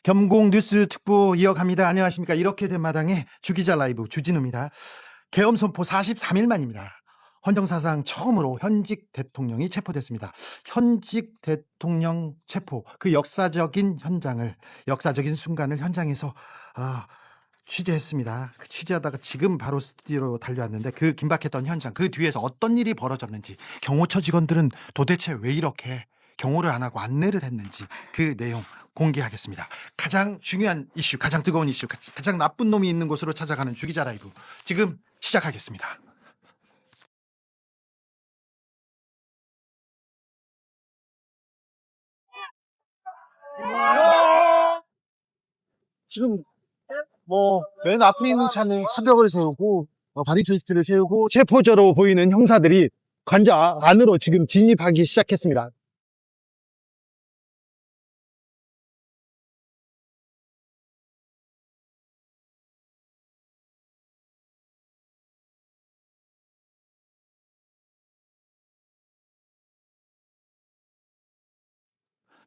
겸공 뉴스 특보 이어갑니다. 안녕하십니까. 이렇게 된 마당에 주기자 라이브 주진우입니다. 계엄 선포 43일 만입니다. 헌정사상 처음으로 현직 대통령이 체포됐습니다. 현직 대통령 체포, 그 역사적인 현장을, 역사적인 순간을 현장에서 취재했습니다. 취재하다가 지금 바로 스튜디오로 달려왔는데 그 긴박했던 현장, 그 뒤에서 어떤 일이 벌어졌는지, 경호처 직원들은 도대체 왜 이렇게 경호를 안 하고 안내를 했는지 그 내용 공개하겠습니다. 가장 중요한 이슈, 가장 뜨거운 이슈, 가장 나쁜 놈이 있는 곳으로 찾아가는 주기자 라이브 지금 시작하겠습니다. 지금 맨 앞에 있는 차는 수벽을 세우고 바리케이트를 세우고 체포자로 보이는 형사들이 관저 안으로 지금 진입하기 시작했습니다.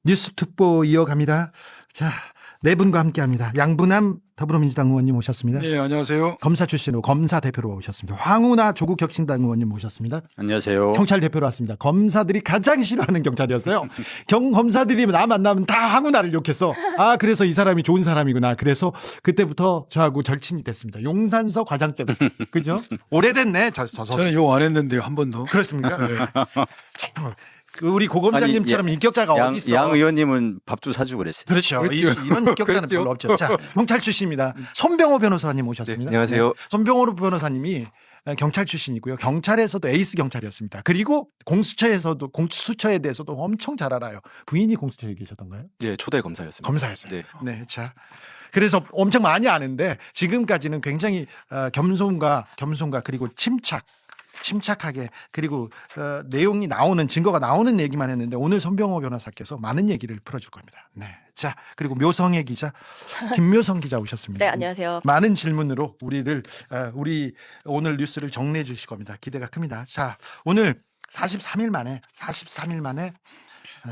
뉴스 특보 이어갑니다. 자, 네 분과 함께합니다. 양분남 더불어민주당 의원님 오셨습니다. 네, 안녕하세요. 검사 출신으로 검사 대표로 오셨습니다. 황운하 조국혁신당 의원님 모셨습니다. 안녕하세요. 경찰 대표로 왔습니다. 검사들이 가장 싫어하는 경찰이었어요. 검사들이 나 만나면 다 황운하를 욕했어. 그래서 이 사람이 좋은 사람이구나. 그래서 그때부터 저하고 절친이 됐습니다. 용산서 과장 때부터. 그죠? 오래됐네. 저는 욕 안 했는데요, 한 번도. 그렇습니까? 네. 참, 우리 고검장님처럼 인격자가 어디 있어? 양 의원님은 밥도 사주고 그랬어요. 그렇죠. 이런 인격자는 별로 없죠. 자, 경찰 출신입니다. 손병호 변호사님 오셨습니다. 네, 안녕하세요. 네. 손병호 변호사님이 경찰 출신이고요. 경찰에서도 에이스 경찰이었습니다. 그리고 공수처에 대해서도 엄청 잘 알아요. 부인이 공수처에 계셨던가요? 네, 초대 검사였습니다. 검사였어요. 네. 네, 자. 그래서 엄청 많이 아는데 지금까지는 굉장히 겸손과 그리고 침착하게 그리고 내용이 나오는 증거가 나오는 얘기만 했는데 오늘 손병호 변호사께서 많은 얘기를 풀어줄 겁니다. 네, 자 그리고 묘성의 기자 김묘성 기자 오셨습니다. 네, 안녕하세요. 많은 질문으로 우리 오늘 뉴스를 정리해 주실 겁니다. 기대가 큽니다. 자 오늘 43일 만에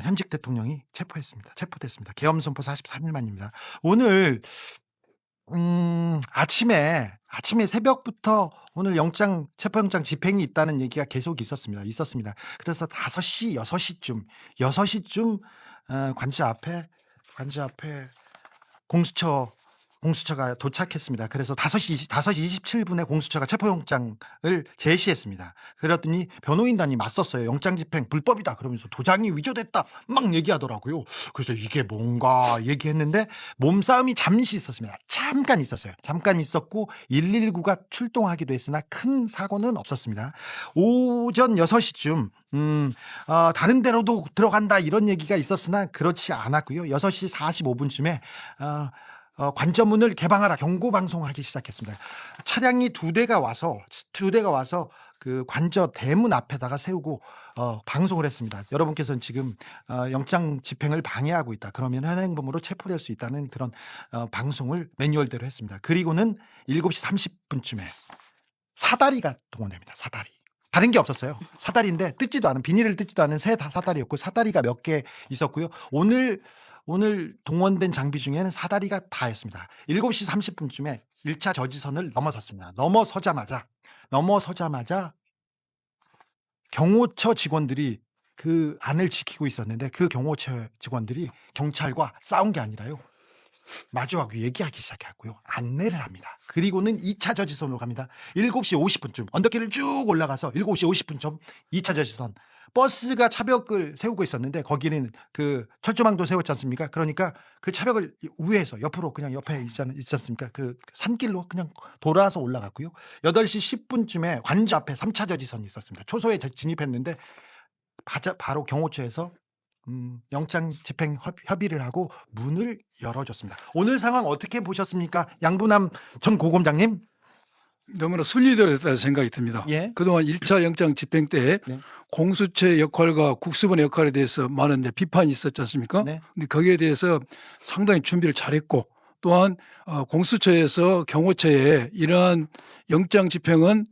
현직 대통령이 체포됐습니다. 계엄 선포 43일 만입니다. 오늘 아침에 새벽부터 오늘 체포영장 집행이 있다는 얘기가 계속 있었습니다. 그래서 5시, 6시쯤 관저 앞에 공수처가 도착했습니다. 그래서 5시 27분에 공수처가 체포영장을 제시했습니다. 그랬더니 변호인단이 맞섰어요. 영장집행 불법이다 그러면서 도장이 위조됐다 막 얘기하더라고요. 그래서 이게 뭔가 얘기했는데 몸싸움이 잠시 있었습니다. 잠깐 있었고 119가 출동하기도 했으나 큰 사고는 없었습니다. 오전 6시쯤 다른 데로도 들어간다 이런 얘기가 있었으나 그렇지 않았고요. 6시 45분쯤에 관저문을 개방하라 경고 방송하기 시작했습니다. 차량이 두 대가 와서 그 관저 대문 앞에다가 세우고 방송을 했습니다. 여러분께서는 지금 영장 집행을 방해하고 있다. 그러면 현행범으로 체포될 수 있다는 그런 방송을 매뉴얼대로 했습니다. 그리고는 7시 30분쯤에 사다리가 동원됩니다. 다른 게 없었어요. 사다리인데 비닐을 뜯지도 않은 새 사다리였고 사다리가 몇 개 있었고요. 오늘 동원된 장비 중에는 사다리가 다였습니다. 7시 30분쯤에 1차 저지선을 넘어섰습니다. 넘어서자마자 경호처 직원들이 그 안을 지키고 있었는데 그 경호처 직원들이 경찰과 싸운 게 아니라요. 마주하고 얘기하기 시작했고요. 안내를 합니다. 그리고는 2차 저지선으로 갑니다. 7시 50분쯤 언덕길을 쭉 올라가서 7시 50분쯤 2차 저지선 버스가 차벽을 세우고 있었는데 거기는 그 철조망도 세웠지 않습니까? 그러니까 그 차벽을 위에서 옆으로 그냥 옆에 있지 않습니까? 그 산길로 그냥 돌아서 올라갔고요. 8시 10분쯤에 관저 앞에 3차 저지선이 있었습니다. 초소에 진입했는데 바로 경호처에서 영장 집행 협의를 하고 문을 열어줬습니다. 오늘 상황 어떻게 보셨습니까? 양분남 전 고검장님. 너무나 순리대로했다는 생각이 듭니다. 예. 그동안 1차 영장 집행 때 네. 공수처의 역할과 국수본의 역할에 대해서 많은 비판이 있었지 않습니까? 네. 근데 거기에 대해서 상당히 준비를 잘했고 또한 공수처에서 경호처에 이러한 영장 집행은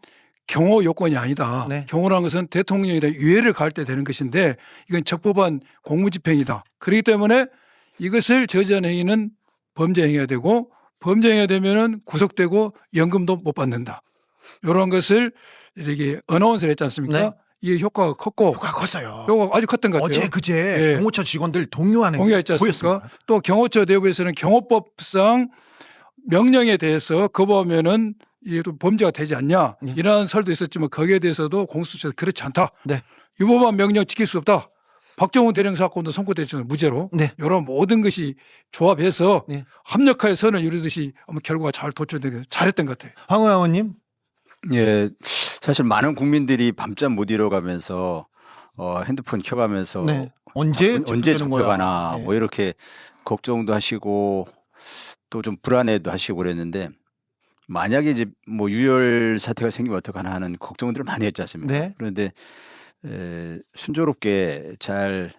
경호 요건이 아니다. 네. 경호라는 것은 대통령이다 유예를 갈 때 되는 것인데 이건 적법한 공무집행이다. 그렇기 때문에 이것을 저지한 행위는 범죄 행위가 되고 범죄 행위가 되면은 구속되고 연금도 못 받는다. 이런 것을 이렇게 어나운스를 했지 않습니까? 네. 이게 효과가 컸고 효과가 컸어요. 효과가 아주 컸던 것 같아요. 어제 그제 예. 경호처 직원들 동요하는 동의가 게 있지 않습니까? 보였습니다. 또 경호처 내부에서는 경호법상 명령에 대해서 거부하면은 이게 또 범죄가 되지 않냐 네. 이런 설도 있었지만 거기에 대해서도 공수처에서 그렇지 않다. 네. 위법한 명령 지킬 수 없다. 박정훈 대령 사건도 선고됐지만 무죄로 네. 이런 모든 것이 조합해서 네. 합력하여 선을 이루듯이 아마 결과가 잘 도출되게 잘했던 것 같아요. 황호 의원님. 예, 사실 많은 국민들이 밤잠 못 이뤄가면서 핸드폰 켜가면서 네. 언제 언제 잡혀가는 거야? 잡혀가나 네. 뭐 이렇게 걱정도 하시고 또 좀 불안해도 하시고 그랬는데 만약에 이제 뭐 유혈 사태가 생기면 어떡하나 하는 걱정들을 많이 했지 않습니까? 네. 그런데 순조롭게 잘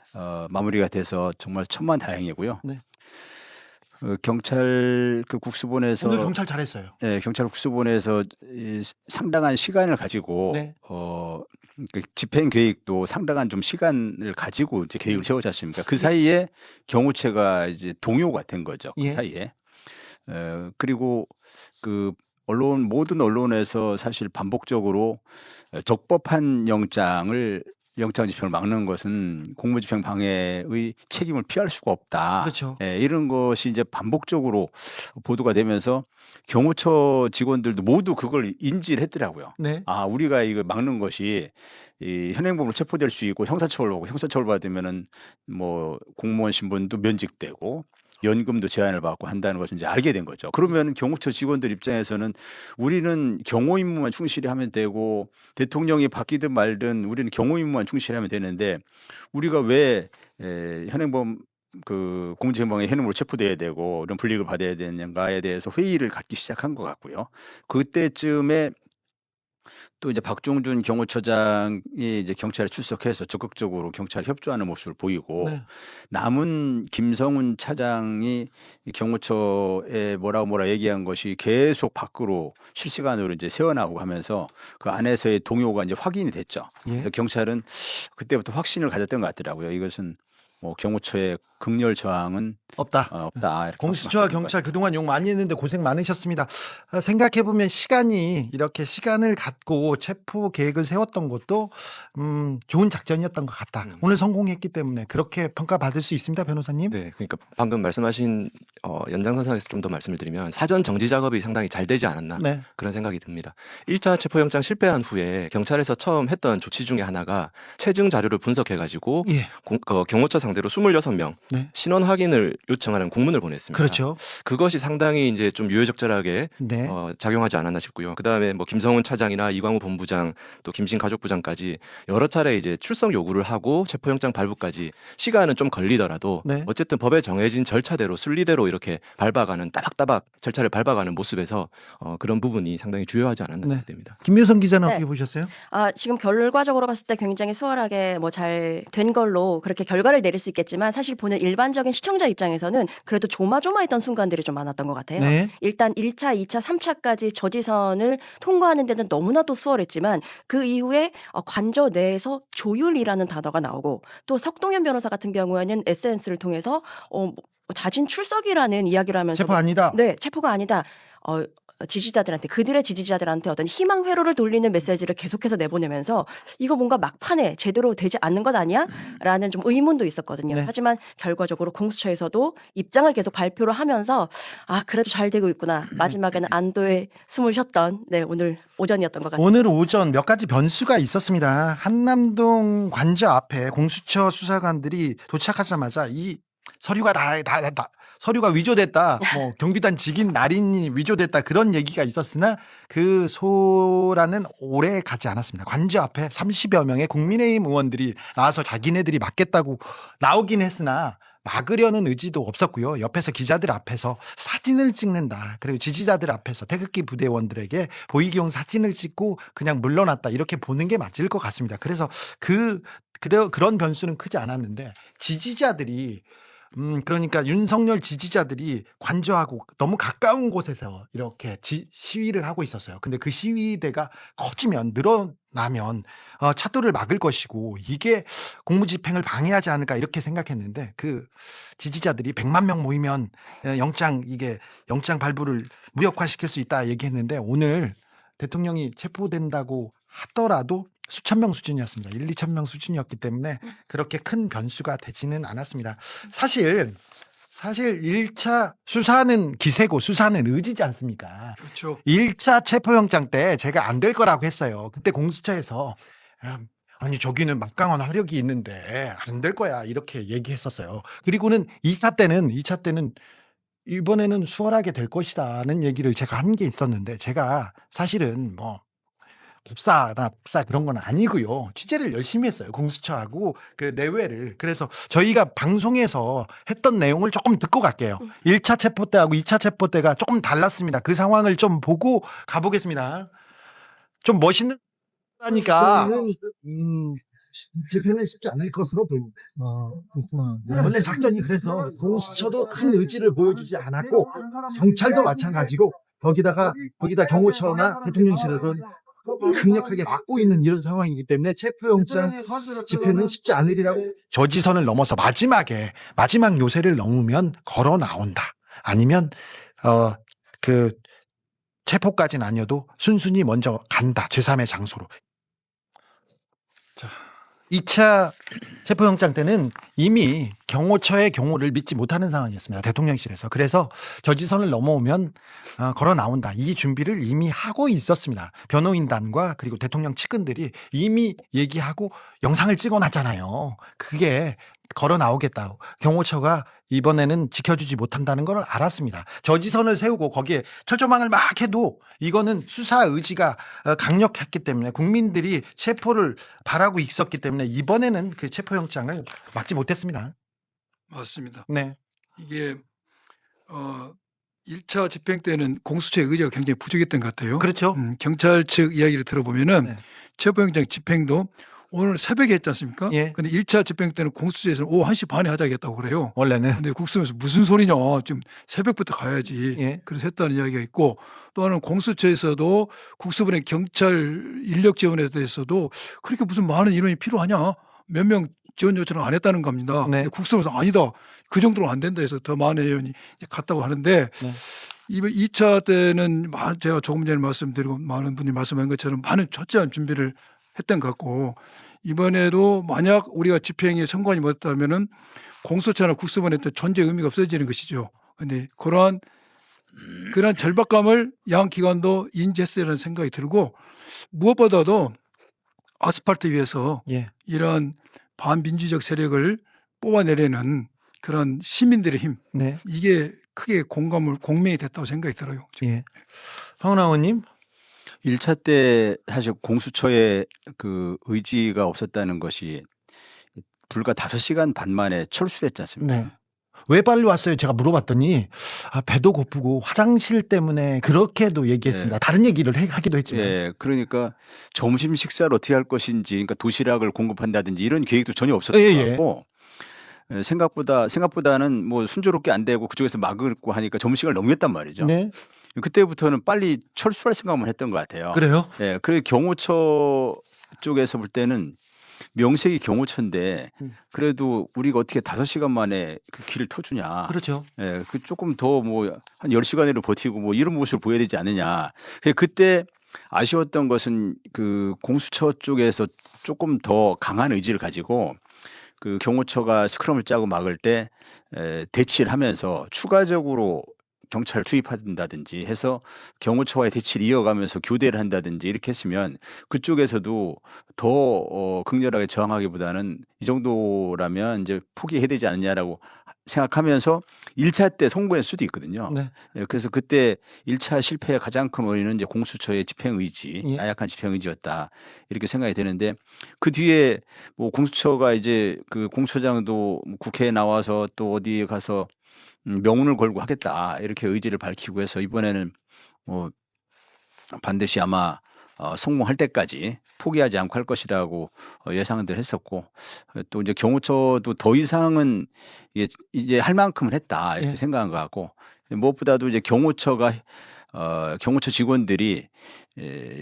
마무리가 돼서 정말 천만다행이고요. 네. 경찰 그 국수본에서 오늘 경찰 잘했어요. 네, 경찰 국수본에서 상당한 시간을 가지고 네. 그 집행 계획도 상당한 좀 시간을 가지고 이제 계획을 세우지 않습니까? 그 사이에 경호처가 이제 동요가 된 거죠. 그 예. 사이에. 그리고 그 모든 언론에서 사실 반복적으로 적법한 영장 집행을 막는 것은 공무집행 방해의 책임을 피할 수가 없다. 그렇죠. 예, 이런 것이 이제 반복적으로 보도가 되면서 경호처 직원들도 모두 그걸 인지를 했더라고요. 네. 아, 우리가 이거 막는 것이 이 현행범으로 체포될 수 있고 형사처벌 받으면은 뭐 공무원 신분도 면직되고 연금도 제한을 받고 한다는 것을 이제 알게 된 거죠. 그러면 경호처 직원들 입장에서는 우리는 경호 임무만 충실히 하면 되고 대통령이 바뀌든 말든 우리는 경호 임무만 충실히 하면 되는데 우리가 왜 현행범 그 공직행방의 현행으로 체포돼야 되고 이런 불이익을 받아야 되는가에 대해서 회의를 갖기 시작한 것 같고요. 그때쯤에 또 이제 박종준 경호처장이 이제 경찰에 출석해서 적극적으로 경찰에 협조하는 모습을 보이고 네. 남은 김성훈 차장이 이 경호처에 뭐라 얘기한 것이 계속 밖으로 실시간으로 이제 새어나오고 하면서 그 안에서의 동요가 이제 확인이 됐죠. 예. 그래서 경찰은 그때부터 확신을 가졌던 것 같더라고요. 이것은 뭐 경호처의 극렬 저항은 없다. 없다. 이렇게 공수처와 말씀드린 것 경찰 그동안 욕 많이 했는데 고생 많으셨습니다. 생각해보면 이렇게 시간을 갖고 체포 계획을 세웠던 것도 좋은 작전이었던 것 같다. 오늘 성공했기 때문에 그렇게 평가받을 수 있습니다. 변호사님. 네, 그러니까 방금 말씀하신 연장선상에서 좀 더 말씀을 드리면 사전 정지 작업이 상당히 잘 되지 않았나 네. 그런 생각이 듭니다. 1차 체포영장 실패한 후에 경찰에서 처음 했던 조치 중에 하나가 체증 자료를 분석해가지고 예. 경호처 상대로 26명 네. 신원 확인을 요청하는 공문을 보냈습니다. 그렇죠. 그것이 상당히 이제 좀 유효적절하게 네. 작용하지 않았나 싶고요. 그다음에 뭐 김성훈 차장이나 이광우 본부장 또 김신 가족부장까지 여러 차례 이제 출석 요구를 하고 체포영장 발부까지 시간은 좀 걸리더라도 네. 어쨌든 법에 정해진 절차대로 순리대로 이렇게 밟아가는 따박따박 절차를 밟아가는 모습에서 그런 부분이 상당히 주요하지 않았나 네. 생각됩니다. 김묘성 기자는 네. 어떻게 보셨어요? 지금 결과적으로 봤을 때 굉장히 수월하게 뭐 잘 된 걸로 그렇게 결과를 내릴 수 있겠지만 사실 보는 일반적인 시청자 입장에서는 그래도 조마조마했던 순간들이 좀 많았던 것 같아요. 네. 일단 1차, 2차, 3차까지 저지선을 통과하는 데는 너무나도 수월했지만 그 이후에 관저 내에서 조율이라는 단어가 나오고 또 석동현 변호사 같은 경우에는 SNS를 통해서 자진 출석이라는 이야기를 하면서 체포 아니다. 네, 체포가 아니다. 지지자들한테 그들의 지지자들한테 어떤 희망 회로를 돌리는 메시지를 계속해서 내보내면서 이거 뭔가 막판에 제대로 되지 않는 것 아니야? 라는 좀 의문도 있었거든요. 네. 하지만 결과적으로 공수처에서도 입장을 계속 발표를 하면서 그래도 잘 되고 있구나. 마지막에는 안도의 숨을 쉬었던 오늘 오전이었던 것 같아요. 오늘 오전 몇 가지 변수가 있었습니다. 한남동 관저 앞에 공수처 수사관들이 도착하자마자 이 서류가 서류가 위조됐다. 뭐 경비단 직인 날인이 위조됐다. 그런 얘기가 있었으나 그 소란은 오래 가지 않았습니다. 관저 앞에 30여 명의 국민의힘 의원들이 나와서 자기네들이 막겠다고 나오긴 했으나 막으려는 의지도 없었고요. 옆에서 기자들 앞에서 사진을 찍는다. 그리고 지지자들 앞에서 태극기 부대원들에게 보이기용 사진을 찍고 그냥 물러났다. 이렇게 보는 게 맞을 것 같습니다. 그래서 그런 변수는 크지 않았는데 지지자들이 그러니까 윤석열 지지자들이 관저하고 너무 가까운 곳에서 이렇게 시위를 하고 있었어요. 근데 그 시위대가 커지면 늘어나면 차도를 막을 것이고 이게 공무집행을 방해하지 않을까 이렇게 생각했는데 그 지지자들이 100만 명 모이면 영장 발부를 무력화시킬 수 있다 얘기했는데 오늘 대통령이 체포된다고 하더라도 수천 명 수준이었습니다. 1, 2천 명 수준이었기 때문에 그렇게 큰 변수가 되지는 않았습니다. 사실 1차 수사는 기세고 수사는 의지지 않습니까? 그렇죠. 1차 체포영장 때 제가 안 될 거라고 했어요. 그때 공수처에서 아니 저기는 막강한 화력이 있는데 안 될 거야 이렇게 얘기했었어요. 그리고는 2차 때는 이번에는 수월하게 될 것이다는 얘기를 제가 한 게 있었는데 제가 사실은 뭐 법사나 박사 그런 건 아니고요. 취재를 열심히 했어요. 공수처하고 그 내외를. 그래서 저희가 방송에서 했던 내용을 조금 듣고 갈게요. 1차 체포 때하고 2차 체포 때가 조금 달랐습니다. 그 상황을 좀 보고 가보겠습니다. 좀 멋있는 거니까. 집행은 쉽지 않을 것으로 보입니다. 그렇구나. 원래 작전이 그래서 공수처도 큰 의지를 보여주지 않았고 경찰도 마찬가지고 거기다 경호처나 대통령실은 강력하게 막고 있는 이런 상황이기 때문에 체포영장 집행은 쉽지 않으리라고. 저지선을 넘어서 마지막 요새를 넘으면 걸어 나온다. 아니면 그 체포까지는 아니어도 순순히 먼저 간다. 제3의 장소로. 자, 2차 체포영장 때는 이미 경호처의 경호를 믿지 못하는 상황이었습니다. 대통령실에서. 그래서 저지선을 넘어오면 걸어 나온다. 이 준비를 이미 하고 있었습니다. 변호인단과 그리고 대통령 측근들이 이미 얘기하고 영상을 찍어놨잖아요. 그게 걸어 나오겠다. 경호처가 이번에는 지켜주지 못한다는 걸 알았습니다. 저지선을 세우고 거기에 철조망을 막 해도 이거는 수사 의지가 강력했기 때문에 국민들이 체포를 바라고 있었기 때문에 이번에는 그 체포영장을 막지 못했습니다. 맞습니다. 네. 이게 1차 집행 때는 공수처의 의지가 굉장히 부족했던 것 같아요. 그렇죠. 경찰 측 이야기를 들어보면은 네. 체포영장 집행도 오늘 새벽에 했지 않습니까? 예. 근데 1차 집행 때는 공수처에서는 오후 1시 반에 하자겠다고 그래요. 원래는. 근데 국수에서 무슨 소리냐. 지금 새벽부터 가야지. 예. 그래서 했다는 이야기가 있고 또 하나는 공수처에서도 국수본의 경찰 인력 지원에 대해서도 그렇게 무슨 많은 인원이 필요하냐. 몇 명 지원 요청을 안 했다는 겁니다. 네. 근데 국수본에서 아니다. 그 정도로 안 된다 해서 더 많은 인원이 갔다고 하는데 네. 이번 2차 때는 제가 조금 전에 말씀드리고 많은 분이 말씀한 것처럼 많은 철저한 준비를 했던 것 같고 이번에도 만약 우리가 집행에 성공하지 못했다면은 공수처나 국수본에 또 존재 의미가 없어지는 것이죠. 그런데 그러한 절박감을 양 기관도 인지했으라는 생각이 들고 무엇보다도 아스팔트 위에서 예. 이런 반민주적 세력을 뽑아내려는 그런 시민들의 힘 네. 이게 크게 공명이 됐다고 생각이 들어요. 예. 황운하 의원님. 1차 때 사실 공수처의 그 의지가 없었다는 것이 불과 5시간 반 만에 철수했지 않습니까? 네. 왜 빨리 왔어요? 제가 물어봤더니 배도 고프고 화장실 때문에 그렇게도 얘기했습니다. 예. 다른 얘기를 하기도 했지만. 예, 그러니까 점심 식사를 어떻게 할 것인지, 그러니까 도시락을 공급한다든지 이런 계획도 전혀 없었던 예, 것 예. 같고 생각보다는 뭐 순조롭게 안 되고 그쪽에서 막고 하니까 점심시간을 넘겼단 말이죠. 네. 그때부터는 빨리 철수할 생각만 했던 것 같아요. 그래요? 예, 그 경호처 쪽에서 볼 때는 명색이 경호처인데 그래도 우리가 어떻게 5시간 만에 그 길을 터주냐. 그렇죠. 예, 그 조금 더 뭐 한 10시간으로 버티고 뭐 이런 모습을 보여야 되지 않느냐. 그때 아쉬웠던 것은 그 공수처 쪽에서 조금 더 강한 의지를 가지고 그 경호처가 스크럼을 짜고 막을 때 대치를 하면서 추가적으로 경찰을 투입한다든지 해서 경호처와의 대치를 이어가면서 교대를 한다든지 이렇게 했으면 그쪽에서도 더 극렬하게 저항하기보다는 이 정도라면 이제 포기해야 되지 않느냐라고 생각하면서 1차 때 성공할 수도 있거든요. 네. 예, 그래서 그때 1차 실패의 가장 큰 원인은 이제 공수처의 집행 의지, 예. 나약한 집행 의지였다. 이렇게 생각이 되는데 그 뒤에 뭐 공수처가 이제 그 공수처장도 국회에 나와서 또 어디에 가서 명운을 걸고 하겠다. 이렇게 의지를 밝히고 해서 이번에는 뭐 반드시 아마 성공할 때까지 포기하지 않고 할 것이라고 예상들 했었고 또 이제 경호처도 더 이상은 이제 할 만큼은 했다 이렇게 예. 생각한 것 같고 무엇보다도 이제 경호처 직원들이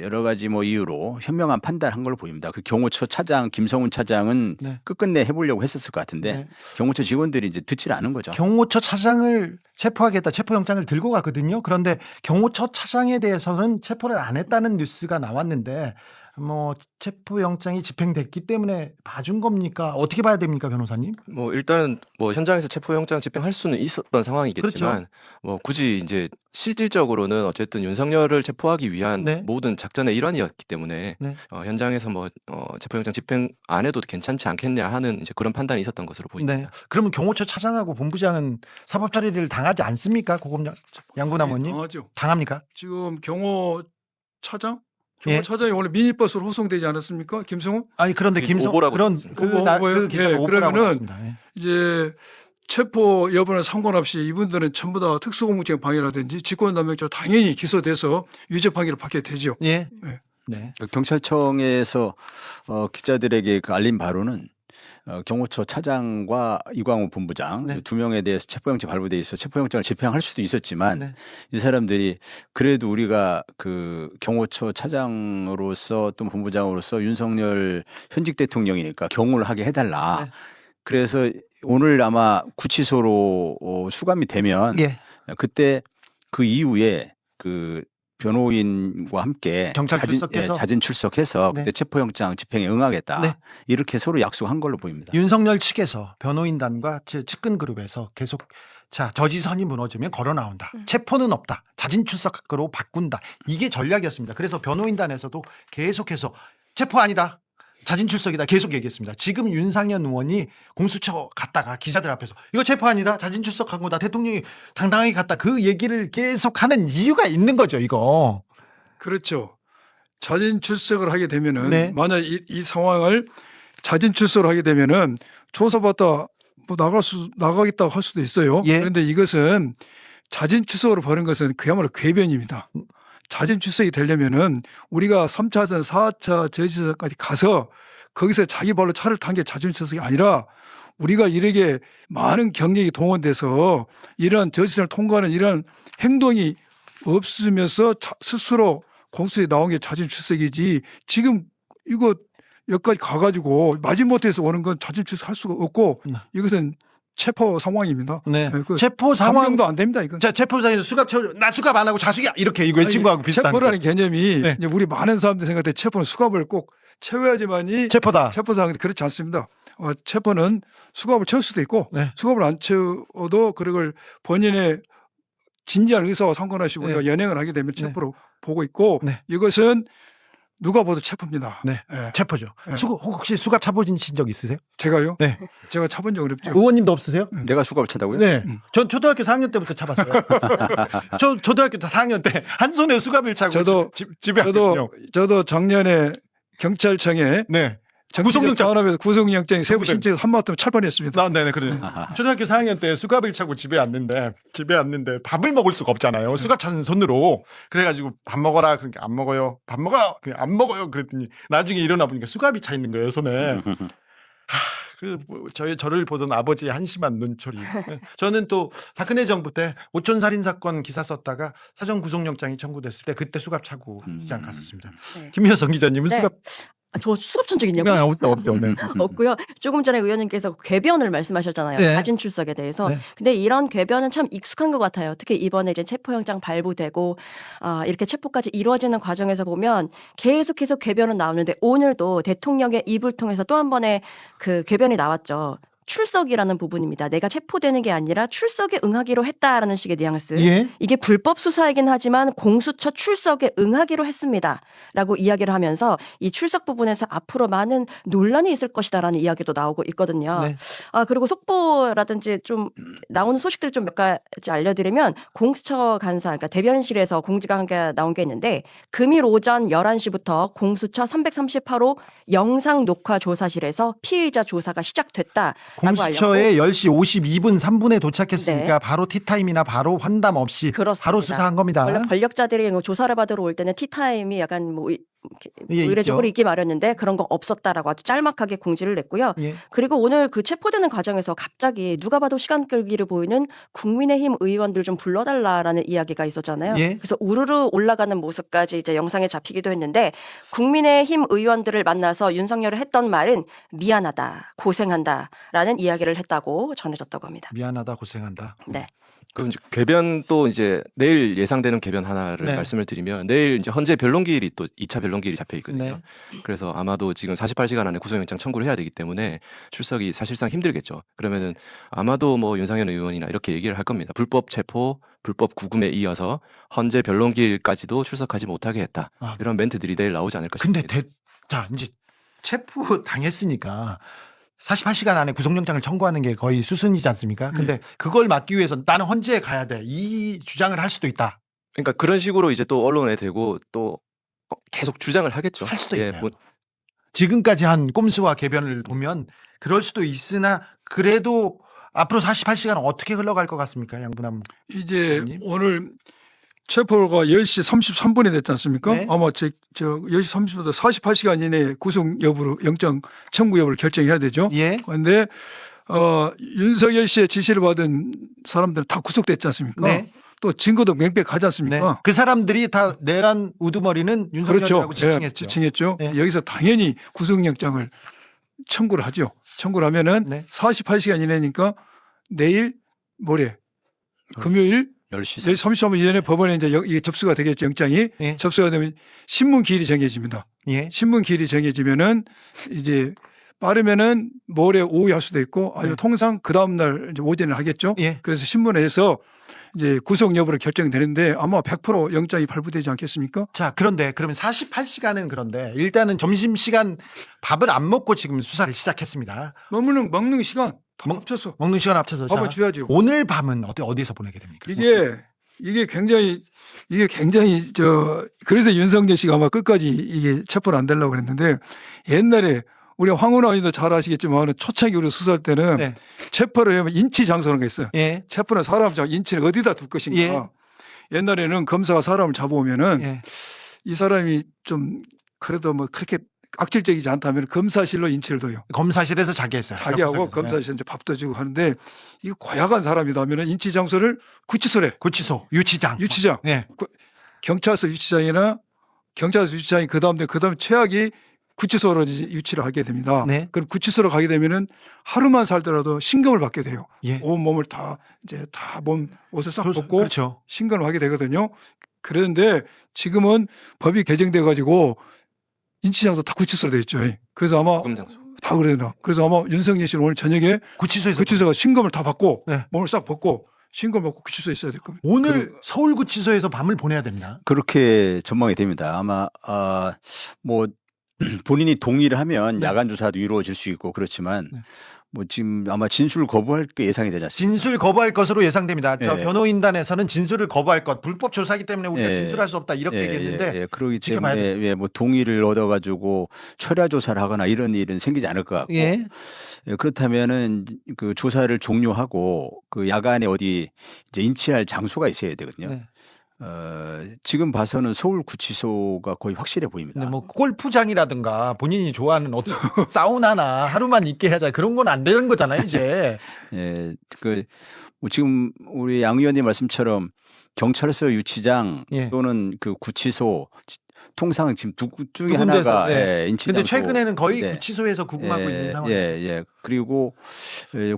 여러 가지 뭐 이유로 현명한 판단한 걸로 보입니다. 그 경호처 차장 김성훈 차장은 네. 끝끝내 해보려고 했었을 것 같은데 네. 경호처 직원들이 이제 듣질 않은 거죠. 경호처 차장을 체포하겠다 체포영장을 들고 가거든요. 그런데 경호처 차장에 대해서는 체포를 안 했다는 뉴스가 나왔는데 뭐 체포영장이 집행됐기 때문에 봐준 겁니까? 어떻게 봐야 됩니까, 변호사님? 뭐 일단은 뭐 현장에서 체포영장 집행할 수는 있었던 상황이겠지만 그렇죠. 뭐 굳이 이제 실질적으로는 어쨌든 윤석열을 체포하기 위한 네. 모든 작전의 일환이었기 때문에 네. 현장에서 뭐 체포영장 집행 안 해도 괜찮지 않겠냐 하는 이제 그런 판단이 있었던 것으로 보입니다. 네. 그러면 경호처 차장하고 본부장은 사법 처리를 당하지 않습니까? 고검 양구남원님 당하죠. 당합니까? 지금 경호차장? 예. 경호차장이 원래 민일버스로 호송되지 않았습니까? 김성훈? 아니 그런데 그 김성 오보라고 그런 했습니다. 그 기사가 예, 오보라고 그러면은 나왔습니다. 예. 이제 체포 여부는 상관없이 이분들은 전부 다 특수공무집행 방해라든지 직권남용죄로 당연히 기소돼서 유죄 판결을 받게 되죠. 예. 네. 네. 그 경찰청에서 기자들에게 그 알린 바로는 경호처 차장과 이광우 본부장 네. 두 명에 대해서 체포영장 발부돼 있어 체포영장을 집행할 수도 있었지만 네. 이 사람들이 그래도 우리가 그 경호처 차장으로서 또 본부장으로서 윤석열 현직 대통령이니까 경호를 하게 해달라. 네. 그래서 오늘 아마 구치소로 수감이 되면 예. 그때 그 이후에 그 변호인과 함께 경찰 출석해서? 자진 출석해서 네. 그때 체포영장 집행에 응하겠다. 네. 이렇게 서로 약속한 걸로 보입니다. 윤석열 측에서 변호인단과 측근 그룹에서 계속 자 저지선이 무너지면 걸어 나온다. 체포는 없다. 자진 출석으로 바꾼다. 이게 전략이었습니다. 그래서 변호인단에서도 계속해서 체포 아니다. 자진 출석이다. 계속 얘기했습니다. 지금 윤상현 의원이 공수처 갔다가 기자들 앞에서 이거 체포 아니다. 자진 출석한 거다. 대통령이 당당하게 갔다. 그 얘기를 계속하는 이유가 있는 거죠. 이거. 그렇죠. 자진 출석을 하게 되면은 네. 만약 이 상황을 자진 출석을 하게 되면은 조사받다 뭐 나가겠다고 할 수도 있어요. 예. 그런데 이것은 자진 출석으로 버는 것은 그야말로 궤변입니다. 자진 출석이 되려면은 우리가 3차선, 4차 제지선까지 가서 거기서 자기 발로 차를 탄 게 자진 출석이 아니라 우리가 이렇게 많은 경력이 동원돼서 이런 저지선을 통과하는 이런 행동이 없으면서 스스로 공수에 나온 게 자진 출석이지 지금 이거 여기까지 가가지고 마지못해서 오는 건 자진 출석할 수가 없고 이것은 체포 상황입니다. 네. 그 체포 상황 감경도 안 됩니다. 이건. 자, 체포장에서 수갑 채워 나 수갑 안 하고 자숙이야. 이렇게 이거 외친 거하고 비슷한 체포라는 개념이 네. 이제 우리 많은 사람들이 생각할 때 체포는 수갑을 꼭 채워야지만이 체포다. 체포 상황인데 그렇지 않습니다. 체포는 수갑을 채울 수도 있고 네. 수갑을 안 채워도 그걸 본인의 진지한 의사와 상관없이 네. 우리가 연행을 하게 되면 체포로 보고 있고 네. 이것은 누가 봐도 체포입니다. 네. 예. 체포죠. 네. 혹시 수갑 차보신 적 있으세요? 제가요? 네. 제가 차본 적 어렵죠. 의원님도 없으세요? 내가 수갑을 차다고요? 네. 전 초등학교 4학년 때부터 차봤어요. 저 초등학교 4학년 때 한 손에 수갑을 차고 저도- 집에 왔거든요. 저도 작년에 경찰청에 네. 구속영장 하나에서 구속영장 세부 구속영장. 신청해서 한마디면 찰뻔했습니다. 네네 그래. 초등학교 4학년 때 수갑을 차고 집에 왔는데 밥을 먹을 수가 없잖아요. 수갑 찬 손으로 그래가지고 밥 먹어라 그러니까 안 먹어요. 밥 먹어라 그냥 안 먹어요. 그랬더니 나중에 일어나 보니까 수갑이 차 있는 거예요 손에. 저를 보던 아버지의 한심한 눈초리. 저는 또 박근혜 정부 때 오촌 살인 사건 기사 썼다가 사전 구속영장이 청구됐을 때 그때 수갑 차고 시장 갔었습니다. 네. 김효성 기자님은 네. 수갑 저 수갑 찬 적 있냐고요? 없죠. 네. 없고요. 조금 전에 의원님께서 궤변을 말씀하셨잖아요. 네. 자진 출석에 대해서. 네. 근데 이런 궤변은 참 익숙한 것 같아요. 특히 이번에 이제 체포영장 발부되고 이렇게 체포까지 이루어지는 과정에서 보면 계속해서 궤변은 나오는데 오늘도 대통령의 입을 통해서 또 한 번의 그 궤변이 나왔죠. 출석이라는 부분입니다. 내가 체포되는 게 아니라 출석에 응하기로 했다라는 식의 뉘앙스. 예. 이게 불법 수사이긴 하지만 공수처 출석에 응하기로 했습니다라고 이야기를 하면서 이 출석 부분에서 앞으로 많은 논란이 있을 것이다라는 이야기도 나오고 있거든요. 네. 그리고 속보라든지 좀 나오는 소식들 좀 몇 가지 알려드리면 공수처 간사, 그러니까 대변실에서 공지가 한 개 나온 게 있는데 금일 오전 11시부터 공수처 338호 영상 녹화 조사실에서 피의자 조사가 시작됐다. 공수처에 10시 52분 3분에 네. 도착했으니까 바로 티타임이나 바로 환담 없이 그렇습니다. 바로 수사한 겁니다. 원래 권력자들이 조사를 받으러 올 때는 티타임이 약간 뭐 예, 의례적으로 있죠. 있기 마련인데 그런 거 없었다라고 아주 짤막하게 공지를 냈고요. 예. 그리고 오늘 그 체포되는 과정에서 갑자기 누가 봐도 시간 끌기를 보이는 국민의힘 의원들 좀 불러달라라는 이야기가 있었잖아요. 예. 그래서 우르르 올라가는 모습까지 이제 영상에 잡히기도 했는데 국민의힘 의원들을 만나서 윤석열이 했던 말은 미안하다, 고생한다라는 이야기를 했다고 전해졌다고 합니다. 미안하다, 고생한다. 네. 그럼 이제 궤변 또 이제 내일 예상되는 궤변 하나를 네. 말씀을 드리면 내일 이제 헌재 변론기일이 또 2차 변론기일이 잡혀 있거든요. 네. 그래서 아마도 지금 48시간 안에 구속영장 청구를 해야 되기 때문에 출석이 사실상 힘들겠죠. 그러면은 아마도 뭐 윤상현 의원이나 이렇게 얘기를 할 겁니다. 불법 체포, 불법 구금에 이어서 헌재 변론기일까지도 출석하지 못하게 했다. 아. 이런 멘트들이 내일 나오지 않을까 근데 싶습니다. 자, 이제 체포 당했으니까 48시간 안에 구속영장을 청구하는 게 거의 수순이지 않습니까? 근데 그걸 막기 위해서 나는 헌재에 가야 돼. 이 주장을 할 수도 있다. 그러니까 그런 식으로 이제 또 언론에 대고 또 계속 주장을 하겠죠. 할 수도 예, 있어요. 뭐 지금까지 한 꼼수와 개변을 보면 그럴 수도 있으나 그래도 앞으로 48시간 어떻게 흘러갈 것 같습니까? 양분함. 이제 의원님? 오늘 체포가 10시 33분에 됐지 않습니까? 네. 아마 저 10시 30분부터 48시간 이내에 구속 여부를 영장 청구 여부를 결정해야 되죠. 예. 그런데 윤석열 씨의 지시를 받은 사람들은 다 구속됐지 않습니까? 네. 또 증거도 명백하지 네. 않습니까? 그 사람들이 다 내란 우두머리는 윤석열이라고 그렇죠. 예, 지칭했죠. 지칭했죠. 네. 여기서 당연히 구속영장을 청구를 하죠. 청구를 하면은 네. 48시간 이내니까 내일 모레 금요일 10시 30분 이전에 법원에 이제 이게 접수가 되겠죠. 영장이 예. 접수가 되면 신문 기일이 정해집니다. 예. 신문 기일이 정해지면은 이제 빠르면은 모레 오후에 할 수도 있고 아니면 네. 통상 그 다음 날 이제 오전에 하겠죠. 예. 그래서 신문에서 이제 구속 여부를 결정되는데 아마 100% 영장이 발부되지 않겠습니까? 자, 그런데 그러면 48시간은 그런데 일단은 점심시간 밥을 안 먹고 지금 수사를 시작했습니다. 먹는 시간 다 합쳐서 먹는 시간 합쳐서. 밥을 자, 줘야죠. 오늘 밤은 어디서 보내게 됩니까? 이게 굉장히 그래서 윤석열 씨가 아마 끝까지 이게 체포를 안 되려고 그랬는데 옛날에 우리 황운하 의원도 잘 아시겠지만 초창기 우리 수사할 때는 네. 체포를 하면 인치 장소라는 게 있어요. 예. 체포는 사람 인치를 어디다 둘 것인가. 예. 옛날에는 검사가 사람을 잡아오면은 예. 이 사람이 좀 그래도 뭐 그렇게 악질적이지 않다면 검사실로 인치를 둬요. 검사실에서 자기 했어요. 자기하고 옆구석에서. 검사실에서 이제 밥도 주고 하는데 이거 고약한 사람이라면 인치 장소를 구치소래. 구치소, 유치장. 유치장. 예. 경찰서 유치장이나 경찰서 유치장이 그다음에 최악이 구치소로 이제 유치를 하게 됩니다. 네. 그럼 구치소로 가게 되면은 하루만 살더라도 신검을 받게 돼요. 예. 온 몸을 다 이제 다 몸 옷을 싹 벗고 그렇죠. 신검을 하게 되거든요. 그런데 지금은 법이 개정돼 가지고 인치장소 다 구치소로 돼 있죠. 그래서 아마 구금장소. 다 그래요. 그래서 아마 윤석열 씨는 오늘 저녁에 구치소에서 구치소가 신검을 다 받고 네. 몸을 싹 벗고 신검 받고 구치소에 있어야 될 겁니다. 오늘 서울구치소에서 밤을 보내야 됩니다. 그렇게 전망이 됩니다. 아마 뭐 본인이 동의를 하면 네. 야간 조사도 이루어질 수 있고 그렇지만 네. 뭐 지금 아마 진술 거부할 게 예상이 되지 않습니까? 진술 거부할 것으로 예상됩니다. 저 예. 변호인단에서는 진술을 거부할 것, 불법 조사기 때문에 우리가 예. 진술할 수 없다 이렇게 얘기했는데 그러기 지켜봐야 때문에 뭐 동의를 얻어가지고 철야 조사를 하거나 이런 일은 생기지 않을 것 같고 예. 그렇다면은 그 조사를 종료하고 그 야간에 어디 이제 인치할 장소가 있어야 되거든요. 네. 지금 봐서는 서울구치소가 거의 확실해 보입니다. 근데 뭐 골프장이라든가 본인이 좋아하는 어떤 사우나나 하루만 있게 하자 그런 건 안 되는 거잖아요 이제. 예, 뭐 지금 우리 양 의원님 말씀처럼 경찰서 유치장 예. 또는 그 구치소 통상 지금 두 중에 두 군데서, 하나가 예. 인치 근데 장소. 최근에는 거의 네. 구치소에서 구금하고 있는 상황. 예. 그리고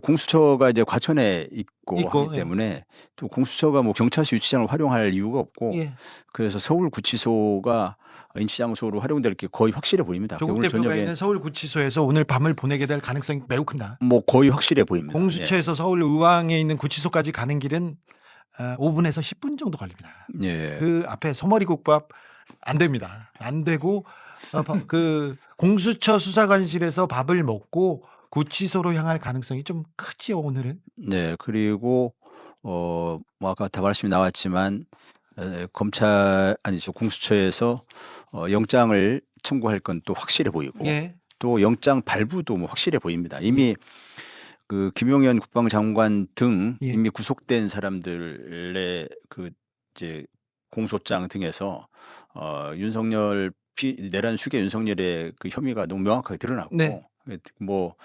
공수처가 이제 과천에 있고 있고, 하기 예. 때문에 또 공수처가 뭐 경찰서 유치장을 활용할 이유가 없고 예. 그래서 서울구치소가 인치 장소로 활용될 게 거의 확실해 보입니다. 조국 오늘 대표가 저녁에 있는 서울구치소에서 오늘 밤을 보내게 될 가능성이 매우 큽니다. 뭐 거의 확실해 보입니다. 공수처에서 서울 의왕에 있는 구치소까지 가는 길은 5분에서 10분 정도 걸립니다. 예. 그 앞에 소머리국밥 안 됩니다. 안 되고 그 공수처 수사관실에서 밥을 먹고 구치소로 향할 가능성이 좀 크지요 오늘은. 네, 그리고 뭐 아까 다 말씀이 나왔지만 공수처에서 영장을 청구할 건 또 확실해 보이고 예. 또 영장 발부도 뭐 확실해 보입니다. 이미 그 김용현 국방장관 등 예. 이미 구속된 사람들의 그 이제 공소장 등에서 윤석열 내란 수계 윤석열의 그 혐의가 너무 명확하게 드러났고 네. 뭐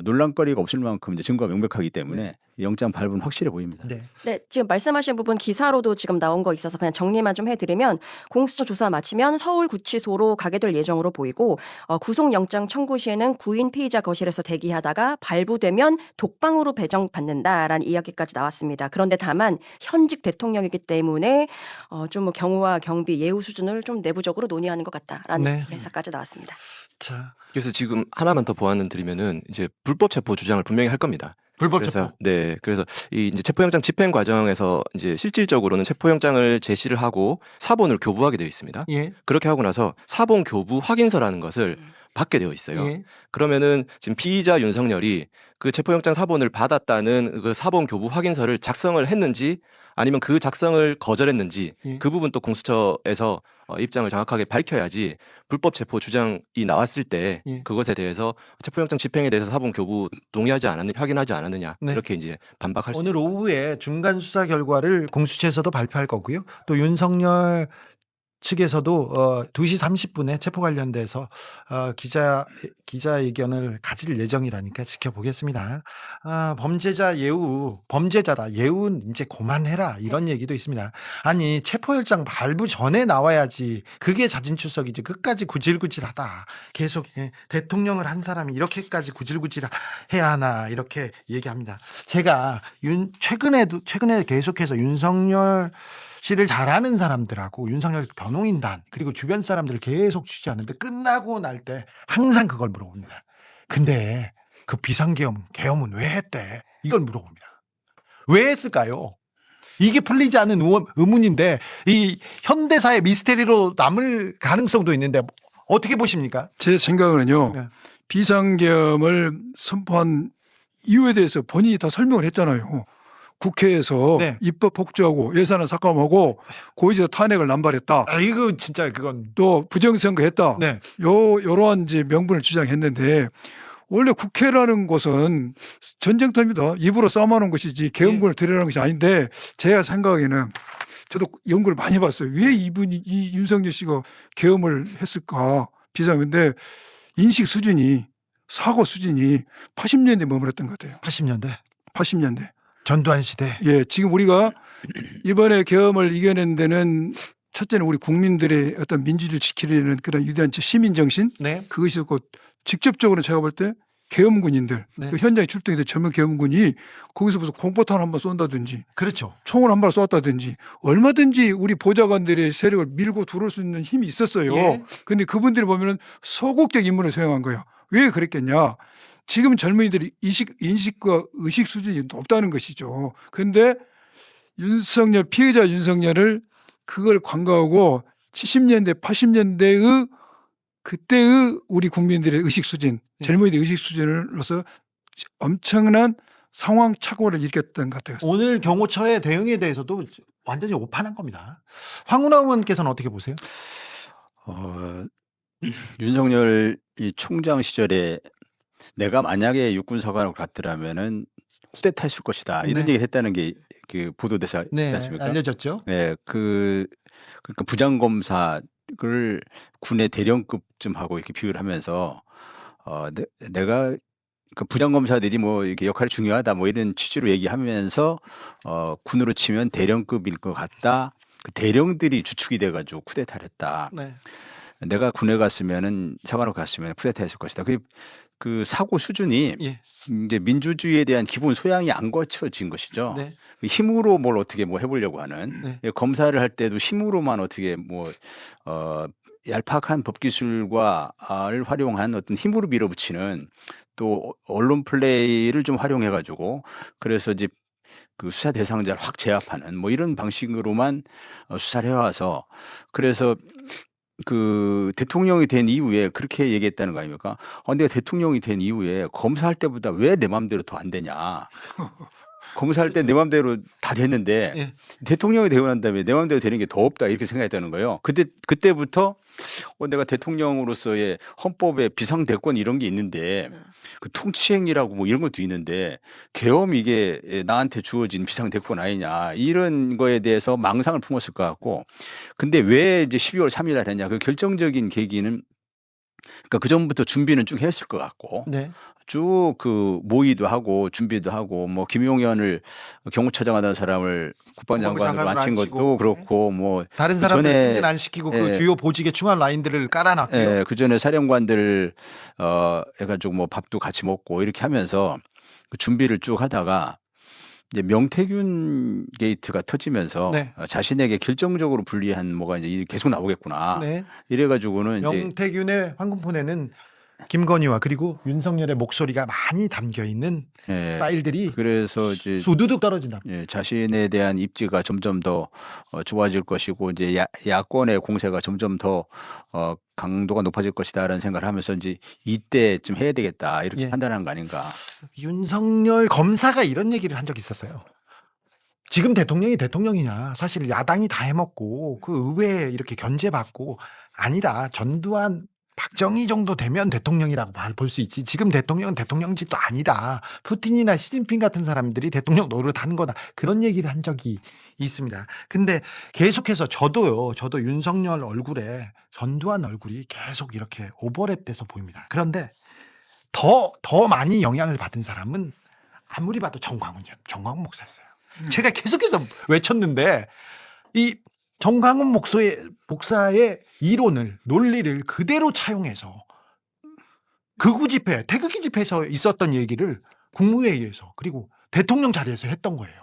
논란거리가 없을 만큼 이제 증거가 명백하기 때문에 영장 발부는 확실해 보입니다. 네. 네, 지금 말씀하신 부분 기사로도 지금 나온 거 있어서 그냥 정리만 좀 해드리면 공수처 조사 마치면 서울구치소로 가게 될 예정으로 보이고 구속영장 청구 시에는 구인 피의자 거실에서 대기하다가 발부되면 독방으로 배정받는다라는 이야기까지 나왔습니다. 그런데 다만 현직 대통령이기 때문에 좀 뭐 경호와 경비 예우 수준을 좀 내부적으로 논의하는 것 같다라는 네. 해석까지 나왔습니다. 자, 그래서 지금 하나만 더 보완을 드리면은 이제 불법 체포 주장을 분명히 할 겁니다. 불법 그래서 체포. 네, 그래서 이 이제 체포영장 집행 과정에서 이제 실질적으로는 체포영장을 제시를 하고 사본을 교부하게 되어 있습니다. 예. 그렇게 하고 나서 사본 교부 확인서라는 것을 받게 되어 있어요. 예. 그러면은 지금 피의자 윤석열이 그 체포영장 사본을 받았다는 그 사본 교부 확인서를 작성을 했는지 아니면 그 작성을 거절했는지 예. 그 부분 또 공수처에서 입장을 정확하게 밝혀야지 불법 체포 주장이 나왔을 때 예. 그것에 대해서 체포영장 집행에 대해서 사본 교부 동의하지 않았느냐 확인하지 않았느냐 네. 이렇게 이제 반박할 수 오늘 있습니다. 오후에 중간 수사 결과를 공수처에서도 발표할 거고요. 또 윤석열 측에서도 2시 30분에 체포 관련돼서 기자회견을 가질 예정이라니까 지켜보겠습니다. 범죄자다. 예우는 이제 그만해라. 이런 얘기도 있습니다. 아니 체포영장 발부 전에 나와야지. 그게 자진출석이지. 끝까지 구질구질하다. 계속 대통령을 한 사람이 이렇게까지 구질구질해야 하나 이렇게 얘기합니다. 제가 최근에 계속해서 윤석열 씨를 잘하는 사람들하고 윤석열 변호인단 그리고 주변 사람들을 계속 취재하는데 끝나고 날 때 항상 그걸 물어봅니다. 근데 그 계엄은 왜 했대? 이걸 물어봅니다. 왜 했을까요? 이게 풀리지 않는 의문인데 이 현대사의 미스테리로 남을 가능성도 있는데 어떻게 보십니까? 제 생각은요. 네. 비상계엄을 선포한 이유에 대해서 본인이 다 설명을 했잖아요. 국회에서 네. 입법 복주하고 예산을 삭감하고 고의적 탄핵을 남발했다. 이거 진짜 그건 또 부정선거했다. 네. 요러한 이제 명분을 주장했는데 원래 국회라는 곳은 전쟁터입니다. 입으로 싸움하는 것이지 계엄군을 들여라는 것이 아닌데 제가 생각에는 저도 연구를 많이 봤어요. 왜 이 윤석열 씨가 계엄을 했을까? 비상인데 인식 수준이 사고 수준이 80년대에 머물렀던 것 같아요. 80년대 80년대. 전두환 시대. 예, 지금 우리가 이번에 계엄을 이겨낸 데는 첫째는 우리 국민들의 어떤 민주주의를 지키려는 그런 위대한 시민 정신 네. 그것이 있고 직접적으로 제가 볼 때 계엄군인들 네. 그 현장에 출동된 전면 계엄군이 거기서 무슨 공포탄 한번 쏜다든지 그렇죠. 총을 한 발 쏘았다든지 얼마든지 우리 보좌관들의 세력을 밀고 들어올 수 있는 힘이 있었어요. 예. 근데 그분들이 보면은 소극적 임무를 수행한 거예요. 왜 그랬겠냐? 지금 젊은이들이 인식과 의식 수준이 높다는 것이죠. 그런데 피해자 윤석열을 그걸 관가하고 70년대, 80년대의 그때의 우리 국민들의 의식 수준, 젊은이들의 의식 수준으로서 엄청난 상황 착오를 일으켰던 것 같아요. 오늘 경호처의 대응에 대해서도 완전히 오판한 겁니다. 황운하 의원께서는 어떻게 보세요? 윤석열 이 총장 시절에 내가 만약에 육군사관으로 갔더라면은 쿠데타했을 것이다 이런 네. 얘기를 했다는 게 그 보도되지 않습니까? 알려졌죠. 네, 그러니까 부장검사를 군의 대령급쯤 하고 이렇게 비유를 하면서 내가 그 부장검사들이 뭐 이렇게 역할이 중요하다 뭐 이런 취지로 얘기하면서 군으로 치면 대령급일 것 같다. 그 대령들이 주축이 돼가지고 쿠데타를 했다. 네. 내가 군에 갔으면은 사관으로 갔으면 쿠데타했을 것이다. 그 사고 수준이 예. 이제 민주주의에 대한 기본 소양이 안 거쳐진 것이죠. 네. 힘으로 뭘 어떻게 뭐 해보려고 하는 네. 검사를 할 때도 힘으로만 어떻게 얄팍한 법기술과를 활용한 어떤 힘으로 밀어붙이는 또 언론 플레이를 좀 활용해가지고 그래서 이제 그 수사 대상자를 확 제압하는 뭐 이런 방식으로만 수사를 해와서 그래서 그 대통령이 된 이후에 그렇게 얘기했다는 거 아닙니까? 내가 대통령이 된 이후에 검사할 때보다 왜 내 마음대로 더 안 되냐? 검사할 때 내 마음대로 다 됐는데 예. 대통령이 되고 난 다음에 내 마음대로 되는 게 더 없다 이렇게 생각했다는 거예요. 그때부터 내가 대통령으로서의 헌법에 비상대권 이런 게 있는데 그 통치행위라고 뭐 이런 것도 있는데 계엄 이게 나한테 주어진 비상대권 아니냐 이런 거에 대해서 망상을 품었을 것 같고 근데 왜 이제 12월 3일 날 했냐 그 결정적인 계기는 그러니까 그 전부터 준비는 쭉 했을 것 같고 네. 쭉 그 모의도 하고 준비도 하고 뭐 김용현을 경호처장 하던 사람을 국방장관으로 장관으로 앉힌 앉히고, 것도 그렇고 뭐 다른 사람들 전에- 승진 안 시키고 그 예. 주요 보직에 충한 라인들을 깔아놨고요. 예, 그 전에 사령관들 해가지고 뭐 밥도 같이 먹고 이렇게 하면서 그 준비를 쭉 하다가 이제 명태균 게이트가 터지면서 네. 자신에게 결정적으로 불리한 뭐가 이제 계속 나오겠구나. 네. 이래가지고는 이제 명태균의 황금폰에는 김건희와 그리고 윤석열의 목소리가 많이 담겨 있는 예, 파일들이 그래서 이제 수두둑 떨어진다. 예, 자신에 대한 입지가 점점 더 좋아질 것이고 이제 야권의 공세가 점점 더 강도가 높아질 것이다라는 생각을 하면서 이제 이때쯤 해야 되겠다 이렇게 예. 판단한 거 아닌가. 윤석열 검사가 이런 얘기를 한 적이 있었어요. 지금 대통령이 대통령이냐. 사실 야당이 다 해먹고 그 의회에 이렇게 견제받고 아니다. 전두환 박정희 정도 되면 대통령이라고 볼 수 있지. 지금 대통령은 대통령직도 아니다. 푸틴이나 시진핑 같은 사람들이 대통령 노릇하는 거다. 그런 얘기를 한 적이 있습니다. 근데 계속해서 저도 윤석열 얼굴에 전두환 얼굴이 계속 이렇게 오버랩돼서 보입니다. 그런데 더 많이 영향을 받은 사람은 아무리 봐도 정광훈 목사였어요. 제가 계속해서 외쳤는데 이 정광훈 목사의 이론을 논리를 그대로 차용해서 극우 집회, 태극기 집회에서 있었던 얘기를 국무회의에서 그리고 대통령 자리에서 했던 거예요.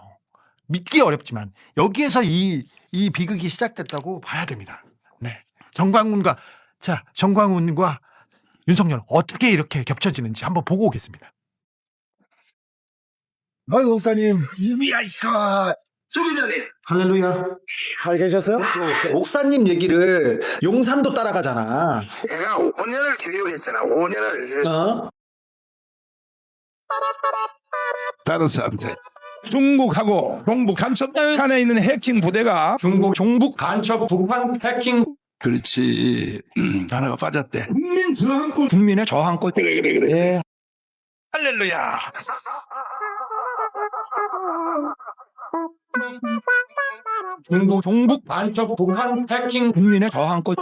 믿기 어렵지만 여기에서 이 비극이 시작됐다고 봐야 됩니다. 네, 정광훈과 윤석열 어떻게 이렇게 겹쳐지는지 한번 보고 오겠습니다. 아유, 목사님. 이미야이까. 수기자님 할렐루야. 잘 계셨어요? 목사님 얘기를 용산도 따라가잖아. 내가 5년을 교육했잖아. 5년을. 어? 다른 사람들 중국하고 동북 간첩 간에 있는 해킹 부대가 중국 간첩 북한 해킹 그렇지 하나가 빠졌대. 국민의 저항권 그래. 할렐루야. 중국 간첩 북한 해킹 국민의 저항권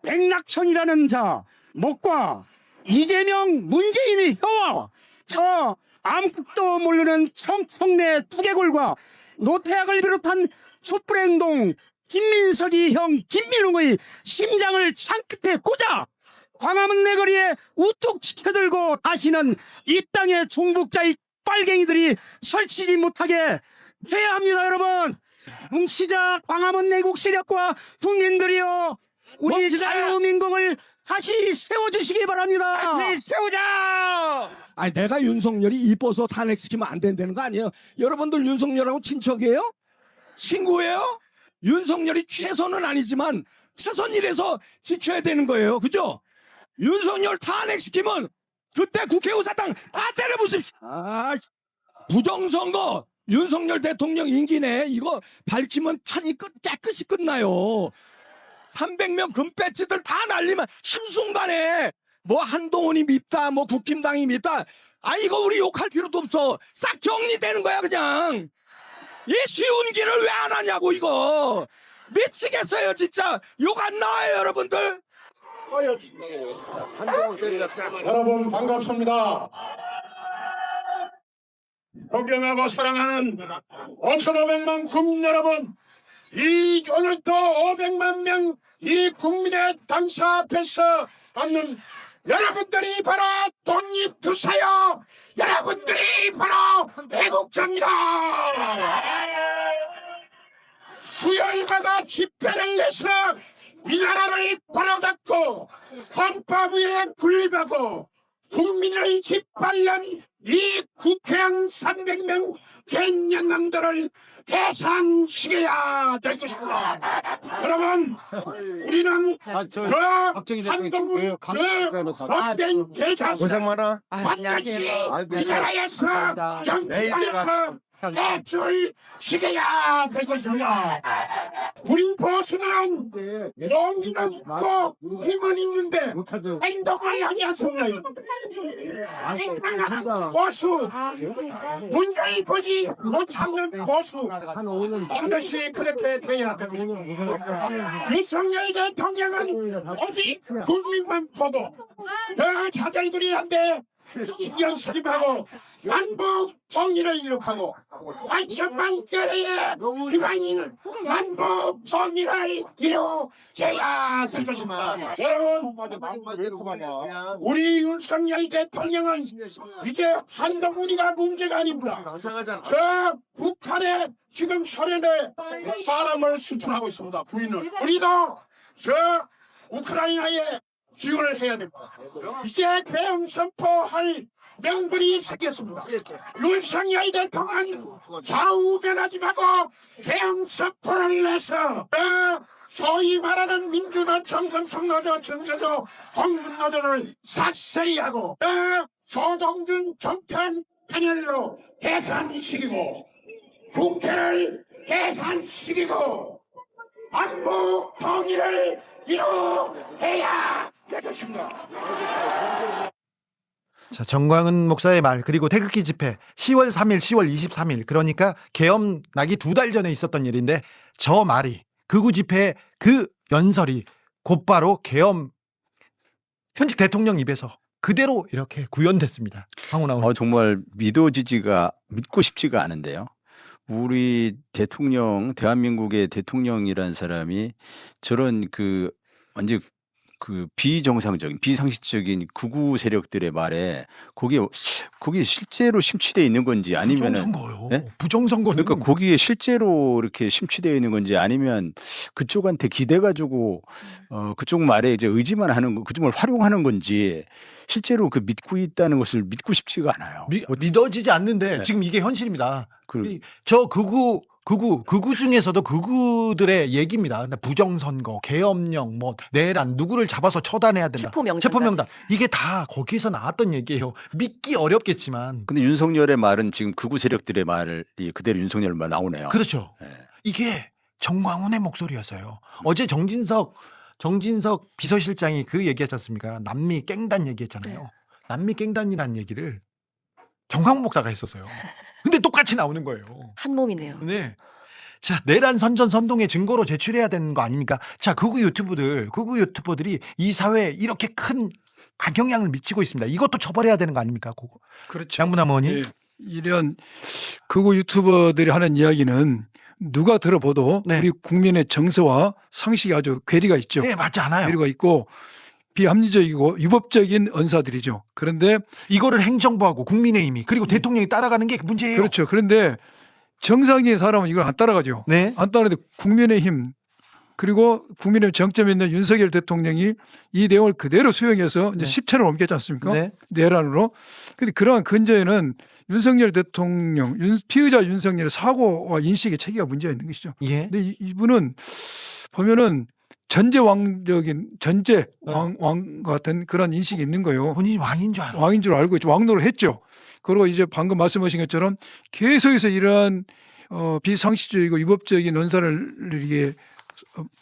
백낙천이라는 자 목과 이재명 문재인의 혀와 저 암흑도 모르는 청청래 두개골과 노태악을 비롯한 촛불행동 김민석이 형 김민웅의 심장을 창끝에 꽂아 광화문 내거리에 우뚝 지켜들고 다시는 이 땅의 종북자의 빨갱이들이 설치지 못하게 해야 합니다. 여러분 뭉치자 광화문 내국 세력과 국민들이여 우리 자유민국을 다시 세워주시기 바랍니다. 다시 세우자. 아니 내가 윤석열이 이뻐서 탄핵시키면 안 된다는 거 아니에요? 여러분들 윤석열하고 친척이에요? 친구예요? 윤석열이 최선은 아니지만 최선이라서 지켜야 되는 거예요. 그죠? 윤석열 탄핵시키면 그때 국회의사당 다 때려부십시오. 부정선거 윤석열 대통령 임기 내에 이거 밝히면 판이 깨끗이 끝나요. 300명 금배지들 다 날리면 한순간에 뭐 한동훈이 밉다 뭐 국힘당이 밉다 이거 우리 욕할 필요도 없어. 싹 정리되는 거야 그냥. 이 쉬운 길을 왜 안 하냐고 이거. 미치겠어요 진짜. 욕 안 나와요 여러분들. 여러분 반갑습니다. 존경하고 사랑하는 5,500만 국민 여러분, 이 오늘도 500만 명 이 국민의 당사 앞에서 앉는 여러분들이 바로 독립투사요. 여러분들이 바로 애국자입니다. 수요일마다 집회를 내서 이 나라를 바로잡고 헌법 위에 군립하고 국민을 짓밟는 이 국회의원 300명 갱년남들을 해산시켜야 될 것입니다. 여러분, 우리는 그 한동훈 그 못된 개자식 반드시 이 나라에서 정치판에서 퇴출시켜야 될 것입니다. 우리 보수들은 용기는 있고 힘은 있는데 행동을 하지 않습니다. 행동하는 보수, 문제를 보지 못하는 보수, 반드시 그렇게 돼야 됩니다. 윤석열 대통령은 오직 국민만 보고 그 자잘들이 한데 신경 수립하고 남북 통일을 이룩하고 8천만 개의 일반인 남북 통일을 이루어야 될 것입니다. 여러분, 우리 윤석열 대통령은 이제 한동훈이가 문제가 아닙니다. 저 북한에 지금 소련에 사람을 수출하고 있습니다. 부인을. 우리도 저 우크라이나에 지원을 해야 됩니다. 이제 대응 선포할 명분이 생겼습니다. 윤석열 대통령 좌우 변하지 말고 대응 선포를 해서 소위 말하는 민주노총, 금속노조, 정조조, 공군노조를 삭제리 하고 조동준 정권 패널로 해산시키고 국회를 해산시키고 안보 통일을 이루어야 될 것입니다. 자, 정광훈 목사의 말 그리고 태극기 집회 10월 3일, 10월 23일 그러니까 계엄 나기 2달 전에 있었던 일인데 저 말이 극우 집회 그 연설이 곧바로 계엄 현직 대통령 입에서 그대로 이렇게 구현됐습니다. 황운하 정말 믿고 싶지가 않은데요. 우리 대통령, 대한민국의 대통령이라는 사람이 저런 완전 비정상적인, 비상식적인 극우 세력들의 말에 거기에 실제로 심취되어 있는 건지 아니면은 부정선거요. 네? 부정선거는 그러니까 거기에 실제로 이렇게 심취되어 있는 건지 아니면 그쪽한테 기대가지고 그쪽 말에 이제 의지만 하는 거, 그쪽을 활용하는 건지 실제로 믿고 있다는 것을 믿고 싶지가 않아요. 믿어지지 않는데 네. 지금 이게 현실입니다. 저 극우 중에서도 극우들의 얘기입니다. 부정선거, 계엄령, 내란, 누구를 잡아서 처단해야 된다. 체포명단. 이게 다 거기서 나왔던 얘기예요. 믿기 어렵겠지만. 근데 윤석열의 말은 지금 극우 세력들의 말이 그대로 윤석열 말 나오네요. 그렇죠. 네. 이게 정광훈의 목소리였어요. 어제 정진석 비서실장이 그 얘기했지 않습니까? 남미 깽단 얘기했잖아요. 남미 깽단이라는 얘기를 정광훈 목사가 했었어요. 근데 똑같이 나오는 거예요. 한 몸이네요. 네. 자, 내란 선전 선동의 증거로 제출해야 되는 거 아닙니까? 자, 극우 유튜버들이 이 사회에 이렇게 큰 악영향을 미치고 있습니다. 이것도 처벌해야 되는 거 아닙니까? 그렇죠. 양분남 의원님. 예, 이런 극우 유튜버들이 하는 이야기는 누가 들어봐도 네. 우리 국민의 정서와 상식이 아주 괴리가 있죠. 네, 맞지 않아요. 괴리가 있고 비합리적이고 위법적인 언사들이죠. 그런데 이거를 행정부하고 국민의힘이 그리고 대통령이 따라가는 게 문제예요. 그렇죠. 그런데 정상적인 사람은 이걸 안 따라가죠. 네. 안 따라가는데 국민의힘 그리고 국민의힘 정점에 있는 윤석열 대통령이 이 내용을 그대로 수용해서 이제 10차를 옮겼지 않습니까? 네. 내란으로. 그런데 그러한 근저에는 윤석열 대통령, 피의자 윤석열의 사고와 인식의 체계가 문제가 있는 것이죠. 예. 근데 이분은 보면은 전제왕 같은 그런 인식이 있는 거예요. 본인이 왕인 줄 알아. 왕인 줄 알고 왕노를 했죠. 그리고 이제 방금 말씀하신 것처럼 계속해서 이러한 비상식적이고 위법적인 언사를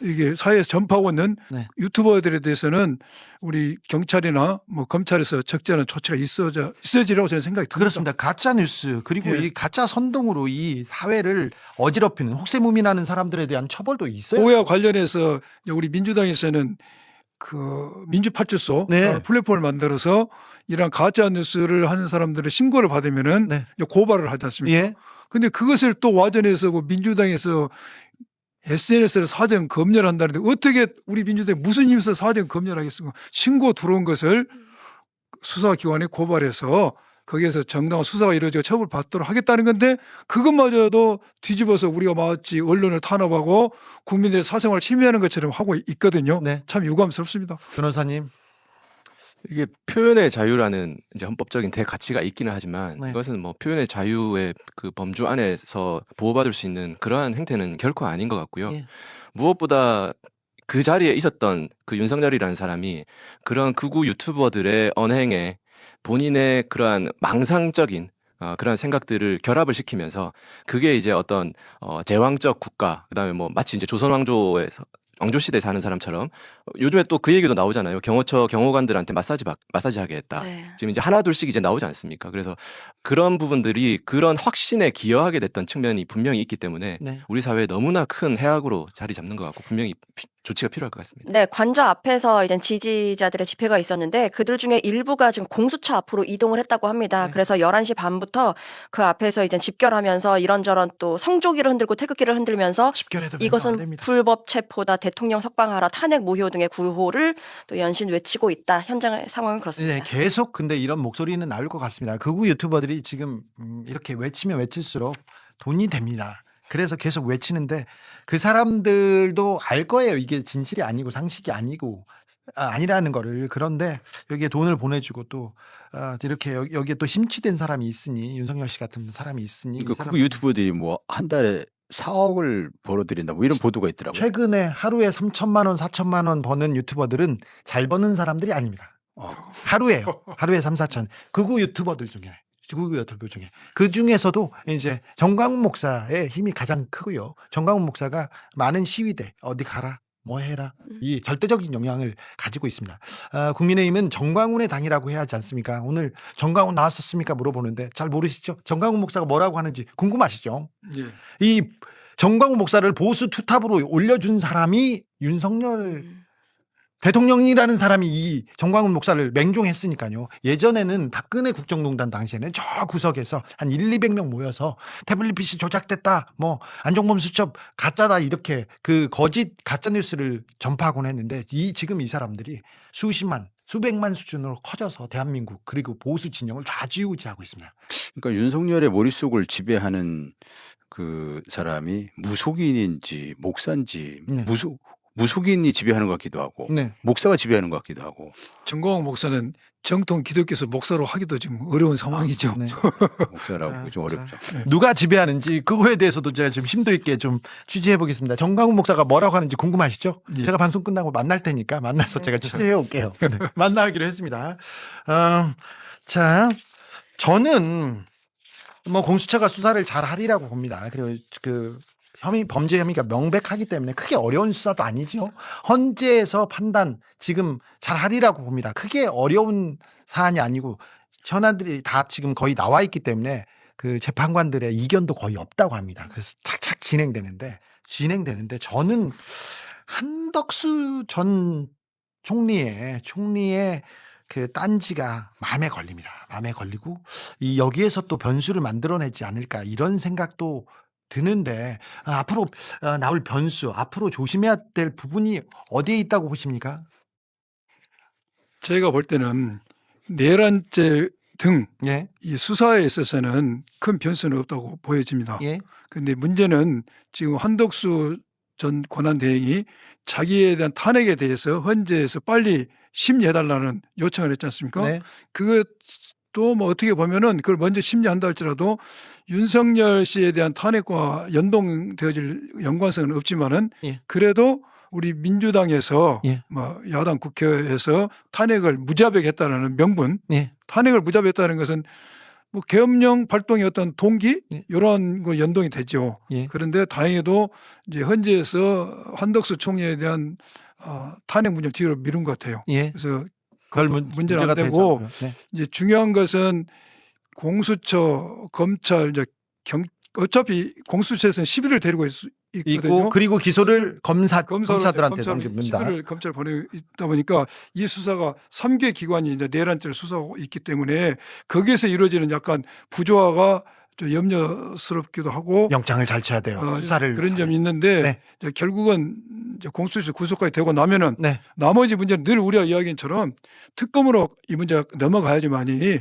이게 사회에서 전파하고 있는 네. 유튜버들에 대해서는 우리 경찰이나 검찰에서 적절한 조치가 있어지라고 저는 생각이 듭니다. 그렇습니다. 가짜 뉴스 그리고 예. 이 가짜 선동으로 이 사회를 어지럽히는 혹세무민하는 사람들에 대한 처벌도 있어요. 그와 관련해서 우리 민주당에서는 그 민주파출소 네. 플랫폼을 만들어서 이런 가짜 뉴스를 하는 사람들의 신고를 받으면은 네. 고발을 하지 않습니까? 예. 근데 그것을 또 와전해서 민주당에서 SNS를 사전 검열한다는데 어떻게 우리 민주당이 무슨 힘에서 사전 검열하겠습니까? 신고 들어온 것을 수사기관에 고발해서 거기에서 정당한 수사가 이루어지고 처벌받도록 하겠다는 건데 그것마저도 뒤집어서 우리가 마치 언론을 탄압하고 국민들의 사생활을 침해하는 것처럼 하고 있거든요. 네. 참 유감스럽습니다. 변호사님. 이게 표현의 자유라는 이제 헌법적인 대가치가 있기는 하지만 네. 이것은 뭐 표현의 자유의 그 범주 안에서 보호받을 수 있는 그러한 행태는 결코 아닌 것 같고요. 예. 무엇보다 그 자리에 있었던 그 윤석열이라는 사람이 그런 극우 유튜버들의 언행에 본인의 그러한 망상적인 그런 생각들을 결합을 시키면서 그게 이제 어떤 제왕적 국가 그다음에 뭐 마치 이제 조선 왕조에서 왕조 시대에 사는 사람처럼 요즘에 또 그 얘기도 나오잖아요. 경호처 경호관들한테 마사지 하게 했다. 네. 지금 이제 하나 둘씩 이제 나오지 않습니까? 그래서 그런 부분들이 그런 확신에 기여하게 됐던 측면이 분명히 있기 때문에 네. 우리 사회에 너무나 큰 해악으로 자리 잡는 것 같고 분명히 조치가 필요할 것 같습니다. 네, 관저 앞에서 이제 지지자들의 집회가 있었는데 그들 중에 일부가 지금 공수처 앞으로 이동을 했다고 합니다. 네. 그래서 11시 반부터 그 앞에서 이제 집결하면서 이런저런 또 성조기를 흔들고 태극기를 흔들면서 집결해도 안 이것은 됩니다. 불법 체포다, 대통령 석방하라, 탄핵 무효 등의 구호를 또 연신 외치고 있다. 현장의 상황은 그렇습니다. 네, 계속 근데 이런 목소리는 나올 것 같습니다. 극우 유튜버들이 지금 이렇게 외치면 외칠수록 돈이 됩니다. 그래서 계속 외치는데 그 사람들도 알 거예요. 이게 진실이 아니고 상식이 아니고 아니라는 거를. 그런데 여기에 돈을 보내주고 또 이렇게 여기에 또 심취된 사람이 있으니 윤석열 씨 같은 사람이 있으니 이 그러니까 사람- 그 유튜버들이 뭐 한 달에 4억을 벌어들인다 뭐 이런 보도가 있더라고요. 최근에 하루에 3천만 원, 4천만 원 버는 유튜버들은 잘 버는 사람들이 아닙니다. 하루에요. 하루에 3, 4천. 극우 유튜버들 중에. 그 중에서도 이제 정광훈 목사의 힘이 가장 크고요. 정광훈 목사가 많은 시위대 어디 가라 뭐 해라 이 절대적인 영향을 가지고 있습니다. 국민의힘은 정광훈의 당이라고 해야 하지 않습니까? 오늘 정광훈 나왔었습니까? 물어보는데 잘 모르시죠? 정광훈 목사가 뭐라고 하는지 궁금하시죠? 예. 이 정광훈 목사를 보수 투탑으로 올려준 사람이 윤석열 대통령이라는 사람이 이 정광훈 목사를 맹종했으니까요. 예전에는 박근혜 국정농단 당시에는 저 구석에서 한 200명 모여서 태블릿 PC 조작됐다, 뭐 안종범 수첩 가짜다 이렇게 그 거짓 가짜 뉴스를 전파하곤 했는데 지금 이 사람들이 수십만, 수백만 수준으로 커져서 대한민국 그리고 보수 진영을 좌지우지하고 있습니다. 그러니까 윤석열의 머릿속을 지배하는 그 사람이 무속인인지 목사인지 네. 무속인이 지배하는 것 같기도 하고 네. 목사가 지배하는 것 같기도 하고 정광훈 목사는 정통 기독교에서 목사로 하기도 지금 어려운 상황이죠. 네. 목사라고 좀 어렵죠. 누가 지배하는지 그거에 대해서도 제가 좀 심도 있게 좀 취재해 보겠습니다. 정광훈 목사가 뭐라고 하는지 궁금하시죠? 예. 제가 방송 끝나고 만날 테니까 만나서 제가 취재해 올게요. 만나기로 했습니다. 자, 저는 뭐 공수처가 수사를 잘 하리라고 봅니다. 그리고 그 범죄 혐의가 명백하기 때문에 크게 어려운 수사도 아니죠. 헌재에서 판단 지금 잘 하리라고 봅니다. 크게 어려운 사안이 아니고 현안들이 다 지금 거의 나와 있기 때문에 그 재판관들의 이견도 거의 없다고 합니다. 그래서 착착 진행되는데 저는 한덕수 전 총리의 그 딴지가 마음에 걸립니다. 마음에 걸리고 여기에서 또 변수를 만들어내지 않을까 이런 생각도 드는데 앞으로 나올 변수, 앞으로 조심해야 될 부분이 어디에 있다고 보십니까? 제가 볼 때는 내란죄 등 예, 이 수사에 있어서는 큰 변수는 없다고 보여집니다. 예, 그런데 문제는 지금 한덕수 전 권한대행이 자기에 대한 탄핵에 대해서 헌재에서 빨리 심리해달라는 요청을 했지 않습니까? 네, 그것도 뭐 어떻게 보면은 그걸 먼저 심리한다 할지라도 윤석열 씨에 대한 탄핵과 연동되어질 연관성은 없지만은 예. 그래도 우리 민주당에서 예. 뭐 야당 국회에서 탄핵을 무자백했다는 명분, 예. 탄핵을 무자백했다는 것은 뭐 계엄령 발동의 어떤 동기 예. 이런 거 연동이 되죠. 예. 그런데 다행히도 이제 헌재에서 한덕수 총리에 대한 탄핵 문제 뒤로 미룬 것 같아요. 예. 그래서 그걸 문제는 안 문제가 되고 되죠. 네. 이제 중요한 것은 공수처, 검찰, 이제 어차피 공수처에서는 시비를 데리고 있거든요. 있고 그리고 기소를 검사들한테 검찰 넘깁니다. 시비를 검찰 보내고 있다 보니까 이 수사가 3개 기관이 이제 내란죄를 수사하고 있기 때문에 거기에서 이루어지는 약간 부조화가 좀 염려스럽기도 하고 영장을 잘 쳐야 돼요. 수사를 그런 점이 있는데 네. 이제 결국은 이제 공수처 구속까지 되고 나면은 네. 나머지 문제는 늘 우리가 이야기한 처럼 특검으로 이 문제가 넘어가야지만이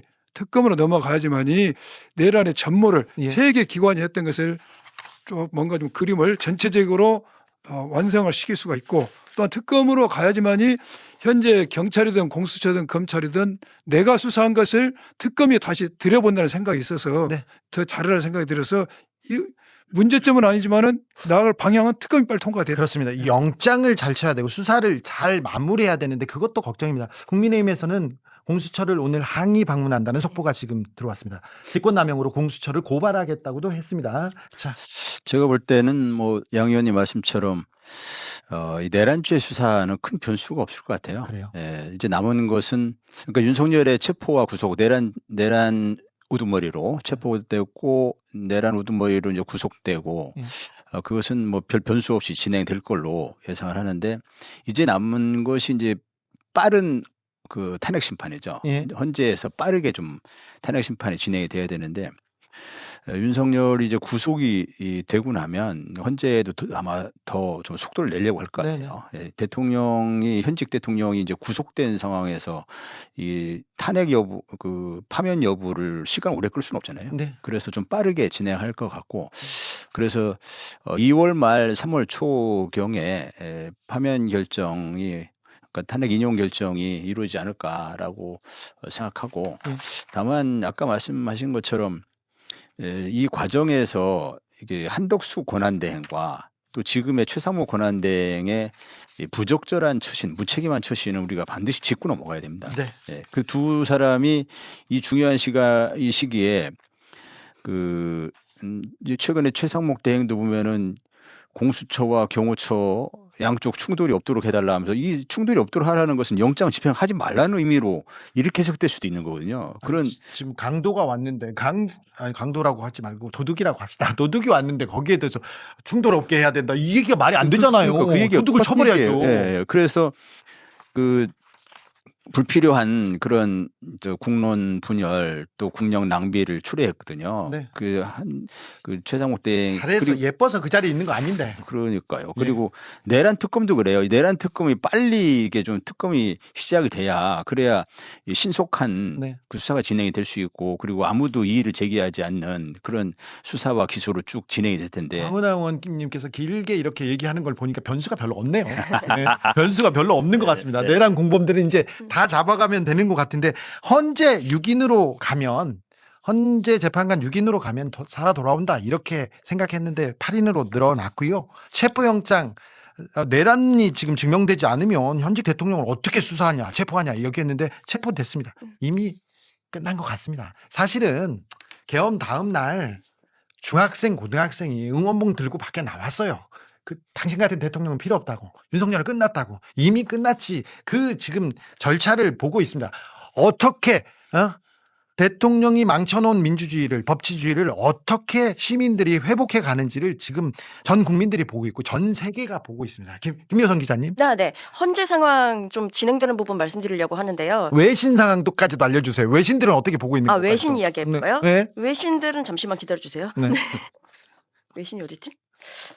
내란의 전모를 예. 세 개 기관이 했던 것을 좀 뭔가 좀 그림을 전체적으로 완성을 시킬 수가 있고 또한 특검으로 가야지만이 현재 경찰이든 공수처든 검찰이든 내가 수사한 것을 특검이 다시 들여본다는 생각이 있어서 네. 더 잘하라는 생각이 들어서 이 문제점은 아니지만은 나아갈 방향은 특검이 빨리 통과돼야 그렇습니다. 이 영장을 잘 쳐야 되고 수사를 잘 마무리해야 되는데 그것도 걱정입니다. 국민의힘에서는 공수처를 오늘 항의 방문한다는 속보가 지금 들어왔습니다. 직권남용으로 공수처를 고발하겠다고도 했습니다. 자, 제가 볼 때는 뭐 양 의원님 말씀처럼 이 내란죄 수사는 큰 변수가 없을 것 같아요. 그래요? 예, 이제 남은 것은 그러니까 윤석열의 체포와 구속, 내란 우두머리로 체포됐고 내란 우두머리로 이제 구속되고 그것은 뭐 별 변수 없이 진행될 걸로 예상을 하는데 이제 남은 것이 이제 빠른 그 탄핵 심판이죠. 예. 헌재에서 빠르게 좀 탄핵 심판이 진행이 돼야 되는데 윤석열이 이제 구속이 되고 나면 헌재에도 아마 더 좀 속도를 내려고 할 것 같아요. 예, 대통령이 현직 대통령이 이제 구속된 상황에서 이 탄핵 여부, 그 파면 여부를 시간 오래 끌 수는 없잖아요. 네. 그래서 좀 빠르게 진행할 것 같고, 그래서 2월 말 3월 초경에 파면 결정이 그러니까 탄핵 인용 결정이 이루어지지 않을까라고 생각하고, 다만 아까 말씀하신 것처럼 이 과정에서 이게 한덕수 권한대행과 또 지금의 최상무 권한대행의 이 부적절한 처신, 무책임한 처신은 우리가 반드시 짚고 넘어가야 됩니다. 네. 예, 그 두 사람이 이 중요한 이 시기에 이제 최근에 최상목 대행도 보면은 공수처와 경호처 양쪽 충돌이 없도록 해달라 하면서 이 충돌이 없도록 하라는 것은 영장 집행하지 말라는 의미로 이렇게 해석될 수도 있는 거거든요. 그런 지금 강도가 왔는데 강도라고 하지 말고 도둑이라고 합시다. 도둑이 왔는데 거기에 대해서 충돌 없게 해야 된다. 이 얘기가 말이 안 되잖아요. 그러니까 그 얘기가 도둑을 똑같은 쳐버려야죠. 얘기예요. 예, 그래서 그 불필요한 그런 국론 분열 또 국력 낭비를 초래했거든요. 네. 그 최상목 대행 잘해서 예뻐서 그 자리에 있는 거 아닌데. 그러니까요. 그리고 내란 특검도 그래요. 내란 특검이 빨리 이게 좀 특검이 시작이 돼야 그래야 이 신속한 네. 그 수사가 진행이 될 수 있고 그리고 아무도 이의를 제기하지 않는 그런 수사와 기소로 쭉 진행이 될 텐데. 황운하 의원님께서 길게 이렇게 얘기하는 걸 보니까 변수가 별로 없네요. 네. 변수가 별로 없는 것 같습니다. 내란 공범들은 이제 다 잡아가면 되는 것 같은데 헌재 6인으로 가면 헌재 재판관 6인으로 가면 살아 돌아온다 이렇게 생각했는데 8인으로 늘어났고요. 체포영장 내란이 지금 증명되지 않으면 현직 대통령을 어떻게 수사하냐 체포하냐 얘기했는데 체포됐습니다. 이미 끝난 것 같습니다. 사실은 계엄 다음 날 중학생 고등학생이 응원봉 들고 밖에 나왔어요. 당신 같은 대통령은 필요 없다고. 윤석열은 끝났다고. 이미 끝났지. 지금 절차를 보고 있습니다. 어떻게 대통령이 망쳐놓은 민주주의를 법치주의를 어떻게 시민들이 회복해 가는지를 지금 전 국민들이 보고 있고 전 세계가 보고 있습니다. 김효선 기자님. 네. 헌재 상황 좀 진행되는 부분 말씀드리려고 하는데요. 외신 상황도까지도 알려주세요. 외신들은 어떻게 보고 있는 거예요? 외신 이야기 해볼까요? 네. 외신들은 잠시만 기다려주세요. 네. 외신이 어딨지?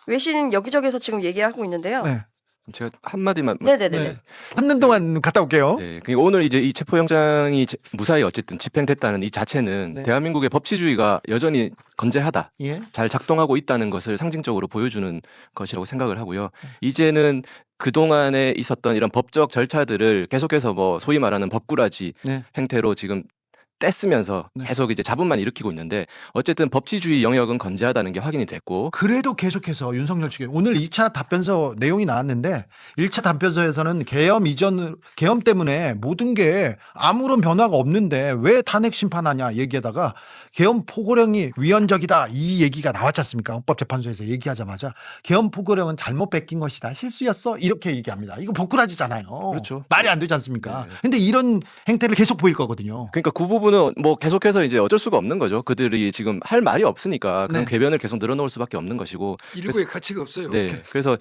외신 여기저기서 지금 얘기하고 있는데요. 네. 제가 한마디만. 네네네. 3년 동안 갔다 올게요. 네, 그러니까 오늘 이제 이 체포영장이 무사히 어쨌든 집행됐다는 이 자체는 네. 대한민국의 법치주의가 여전히 건재하다, 예. 잘 작동하고 있다는 것을 상징적으로 보여주는 것이라고 생각을 하고요. 이제는 그동안에 있었던 이런 법적 절차들을 계속해서 뭐 소위 말하는 법꾸라지 네. 행태로 지금 떼쓰면서 계속 이제 잡음만 일으키고 있는데 어쨌든 법치주의 영역은 건재하다는 게 확인이 됐고 그래도 계속해서 윤석열 측에 오늘 2차 답변서 내용이 나왔는데 1차 답변서에서는 계엄 때문에 모든 게 아무런 변화가 없는데 왜 탄핵 심판하냐 얘기하다가 계엄 포고령이 위헌적이다 이 얘기가 나왔지 않습니까? 헌법재판소에서 얘기하자마자 계엄 포고령은 잘못 베낀 것이다 실수였어 이렇게 얘기합니다. 이거 법꾸라지잖아요. 그렇죠. 말이 안 되지 않습니까? 네. 근데 이런 행태를 계속 보일 거거든요. 그러니까 그 부분은 뭐 계속해서 이제 어쩔 수가 없는 거죠. 그들이 지금 할 말이 없으니까 그런 네. 궤변을 계속 늘어놓을 수밖에 없는 것이고. 일부의 가치가 없어요. 네. 그래서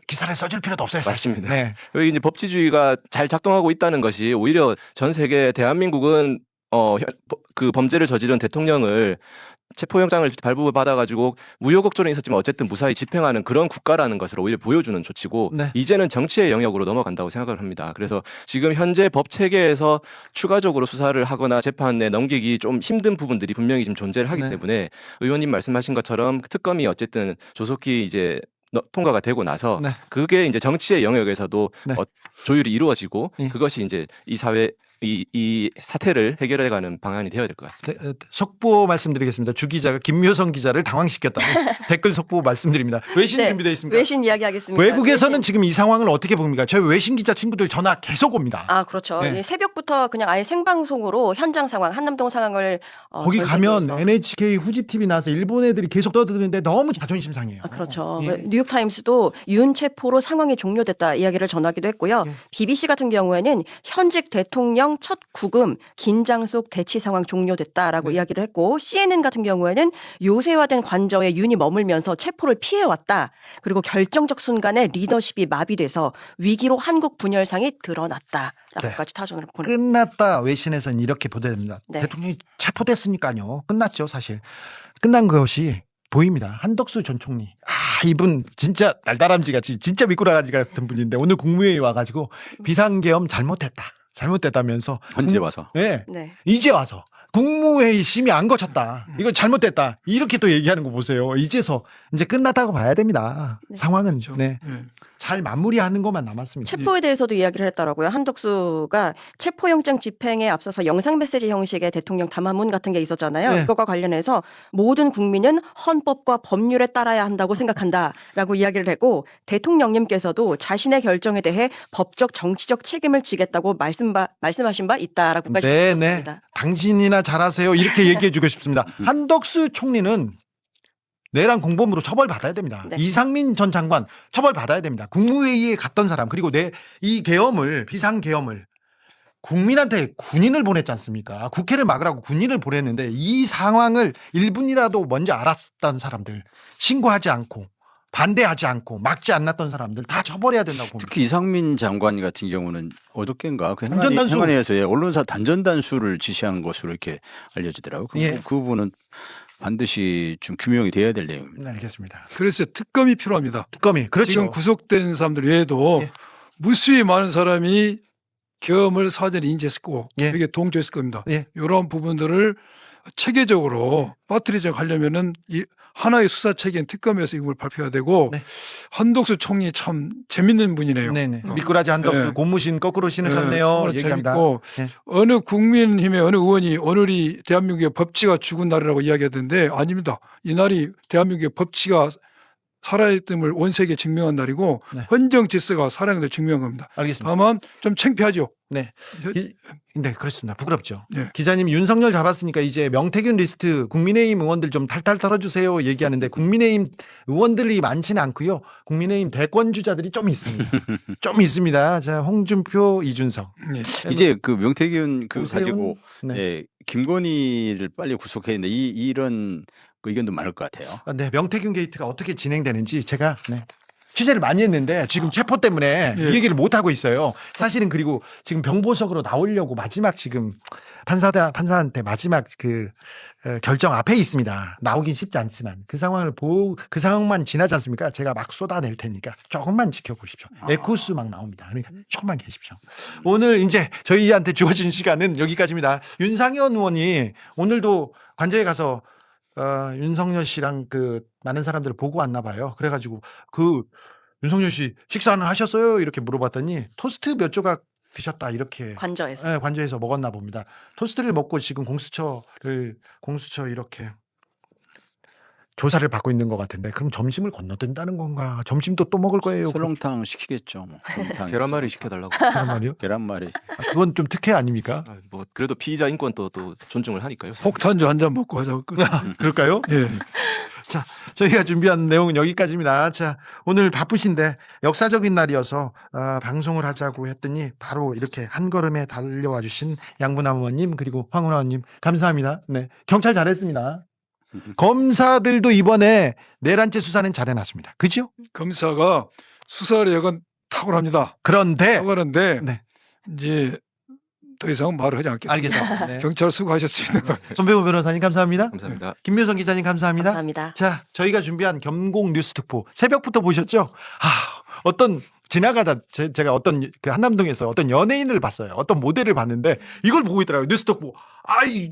기사를 써줄 필요도 없어요. 사실. 맞습니다. 네. 여기 이제 법치주의가 잘 작동하고 있다는 것이 오히려 전 세계 대한민국은 그 범죄를 저지른 대통령을 체포영장을 발부받아가지고 무효곡절은 있었지만 어쨌든 무사히 집행하는 그런 국가라는 것을 오히려 보여주는 조치고 네. 이제는 정치의 영역으로 넘어간다고 생각을 합니다. 그래서 지금 현재 법 체계에서 추가적으로 수사를 하거나 재판에 넘기기 좀 힘든 부분들이 분명히 지금 존재를 하기 네. 때문에 의원님 말씀하신 것처럼 특검이 어쨌든 조속히 이제 통과가 되고 나서 네. 그게 이제 정치의 영역에서도 네. 조율이 이루어지고 예. 그것이 이제 이 사회 이 사태를 해결해가는 방안이 되어야 될 것 같습니다. 속보 말씀드리겠습니다. 주 기자가 김묘성 기자를 당황시켰다. 댓글 속보 말씀드립니다. 외신 네, 준비되어 있습니다. 외신 이야기하겠습니다. 외국에서는 외신. 지금 이 상황을 어떻게 봅니까? 저희 외신 기자 친구들 전화 계속 옵니다. 아, 그렇죠. 네. 이 새벽부터 그냥 아예 생방송으로 현장 상황, 한남동 상황을 거기 전 가면 세계에서. NHK 후지 TV 나와서 일본 애들이 계속 떠드는데 너무 자존심 상해요. 아, 그렇죠. 예. 뉴욕타임스도 윤 체포로 상황이 종료됐다 이야기를 전하기도 했고요. 예. BBC 같은 경우에는 현직 대통령 첫 구금 긴장 속 대치 상황 종료됐다라고 네. 이야기를 했고 CNN 같은 경우에는 요새화된 관저에 윤이 머물면서 체포를 피해왔다. 그리고 결정적 순간에 리더십이 마비돼서 위기로 한국 분열상이 드러났다라고까지 타전을 보냈습니다. 끝났다. 외신에서는 이렇게 보도됩니다. 네. 대통령이 체포됐으니까요. 끝났죠, 사실. 끝난 것이 보입니다. 한덕수 전 총리. 이분 진짜 날다람쥐 같이 진짜 미꾸라지 같은 분인데 오늘 국무회의 와가지고 비상계엄 잘못됐다면서 언제 와서? 네. 네. 이제 와서 국무회의 심의 안 거쳤다. 이거 잘못됐다. 이렇게 또 얘기하는 거 보세요. 이제서 이제 끝났다고 봐야 됩니다. 네. 상황은 네. 예. 잘 마무리하는 것만 남았습니다. 체포에 대해서도 이야기를 했더라고요. 한덕수가 체포영장 집행에 앞서서 영상 메시지 형식의 대통령 담화문 같은 게 있었잖아요. 네. 그것과 관련해서 모든 국민은 헌법과 법률에 따라야 한다고 생각한다라고 이야기를 했고 대통령님께서도 자신의 결정에 대해 법적 정치적 책임을 지겠다고 말씀하신 바 있다라고까지 네, 들었습니다. 네. 당신이나 잘하세요. 이렇게 얘기해주고 싶습니다. 한덕수 총리는 내란 공범으로 처벌받아야 됩니다. 네. 이상민 전 장관 처벌받아야 됩니다. 국무회의에 갔던 사람 그리고 이 계엄을 비상계엄을 국민한테 군인을 보냈지 않습니까? 국회를 막으라고 군인을 보냈는데 이 상황을 1분이라도 먼저 알았던 사람들 신고하지 않고 반대하지 않고 막지 않았던 사람들 다 처벌해야 된다고 봅니다. 특히 이상민 장관 같은 경우는 어저께인가 그 단전단수. 행안위에서 언론사 단전단수를 지시한 것으로 이렇게 알려지더라고요. 예. 그 부분은 반드시 좀 규명이 돼야 될 내용입니다. 네, 알겠습니다. 그래서 특검이 필요합니다. 특검이 그렇죠. 지금 구속된 사람들 외에도 예. 무수히 많은 사람이 계엄을 사전에 인지했을 거고 예. 이게 동조했을 겁니다. 예. 이런 부분들을 체계적으로 빠뜨리자 하려면은 이 하나의 수사 체계인 특검에서 이걸 발표해야 되고 네. 한덕수 총리 참 재밌는 분이네요. 네네. 미꾸라지 한덕수 네. 고무신 거꾸로 신으셨네요. 정말 얘기합니다. 재밌고 네. 어느 국민힘의 어느 의원이 오늘이 대한민국의 법치가 죽은 날이라고 이야기하던데 아닙니다. 이날이 대한민국의 법치가 살아있음을 온 세계에 증명한 날이고 네. 헌정 질서가 살아있는 걸 증명한 겁니다. 알겠습니다. 다만 좀 창피하죠. 네. 네, 그렇습니다. 부끄럽죠. 네. 기자님 윤석열 잡았으니까 이제 명태균 리스트 국민의힘 의원들 좀 탈탈 털어주세요 얘기하는데 국민의힘 의원들이 많지는 않고요. 국민의힘 대권 주자들이 좀 있습니다. 좀 있습니다. 자, 홍준표, 이준석. 네. 이제 그 명태균 그 오세훈? 가지고 네. 예, 김건희를 빨리 구속해야 되는데 이런 그 의견도 많을 것 같아요. 네, 명태균 게이트가 어떻게 진행되는지 제가 취재를 많이 했는데 지금 체포 때문에 예. 이 얘기를 못 하고 있어요. 사실은 그리고 지금 병보석으로 나오려고 마지막 지금 판사한테 마지막 그 결정 앞에 있습니다. 나오긴 쉽지 않지만 그 상황을 보고 그 상황만 지나지 않습니까? 제가 막 쏟아낼 테니까 조금만 지켜보십시오. 에코스 막 나옵니다. 그러니까 조금만 계십시오. 오늘 이제 저희한테 주어진 시간은 여기까지입니다. 윤상현 의원이 오늘도 관저에 가서 윤석열 씨랑 그 많은 사람들을 보고 왔나 봐요. 그래가지고 그 윤석열 씨 식사는 하셨어요? 이렇게 물어봤더니 토스트 몇 조각 드셨다 이렇게 관저에서. 네, 관저에서 먹었나 봅니다. 토스트를 먹고 지금 공수처 이렇게 조사를 받고 있는 것 같은데 그럼 점심을 건너뛴다는 건가? 점심도 또 먹을 거예요. 설렁탕 시키겠죠. 뭐. 계란말이 시켜달라고. 계란말이요? 계란말이. 그건 좀 특혜 아닙니까? 뭐 그래도 피의자 인권 또 존중을 하니까요. 폭탄주 한 잔 먹고 하자고. 그럴까요? 예. 자, 저희가 준비한 내용은 여기까지입니다. 자, 오늘 바쁘신데 역사적인 날이어서 방송을 하자고 했더니 바로 이렇게 한 걸음에 달려와 주신 양분남 의원님 그리고 황운하 의원님 감사합니다. 네, 경찰 잘했습니다. 검사들도 이번에 내란죄 수사는 잘해놨습니다. 그죠? 검사가 수사력은 탁월합니다. 그런데 탁월한데 네. 이제 더 이상 말을 하지 않겠습니다. 알겠습니다. 네. 경찰 수고하셨습니다. 손배우 변호사님 감사합니다. 감사합니다. 김묘성 기자님 감사합니다. 감사합니다. 자, 저희가 준비한 겸공 뉴스 특보 새벽부터 보셨죠? 어떤 지나가다 제가 어떤 그 한남동에서 어떤 연예인을 봤어요. 어떤 모델을 봤는데 이걸 보고 있더라고요. 뉴스 특보.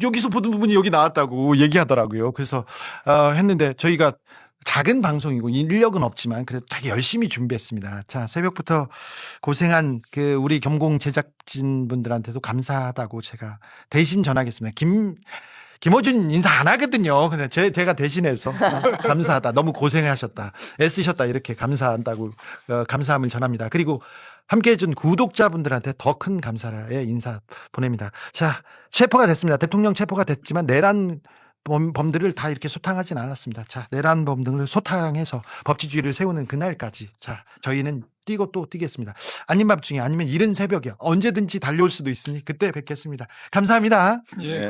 여기서 보던 부분이 여기 나왔다고 얘기하더라고요. 그래서 했는데 저희가 작은 방송이고 인력은 없지만 그래도 되게 열심히 준비했습니다. 자, 새벽부터 고생한 그 우리 겸공 제작진 분들한테도 감사하다고 제가 대신 전하겠습니다. 김어준 인사 안 하거든요. 근데 제가 대신해서 감사하다. 너무 고생하셨다. 애쓰셨다. 이렇게 감사한다고 감사함을 전합니다. 그리고 함께 해준 구독자분들한테 더 큰 감사의 인사 보냅니다. 자, 체포가 됐습니다. 대통령 체포가 됐지만 내란 범들을 다 이렇게 소탕하진 않았습니다. 자, 내란 범들을 소탕해서 법치주의를 세우는 그날까지 자, 저희는 뛰고 또 뛰겠습니다. 아닌 밤중에 아니면 이른 새벽에 언제든지 달려올 수도 있으니 그때 뵙겠습니다. 감사합니다. 예.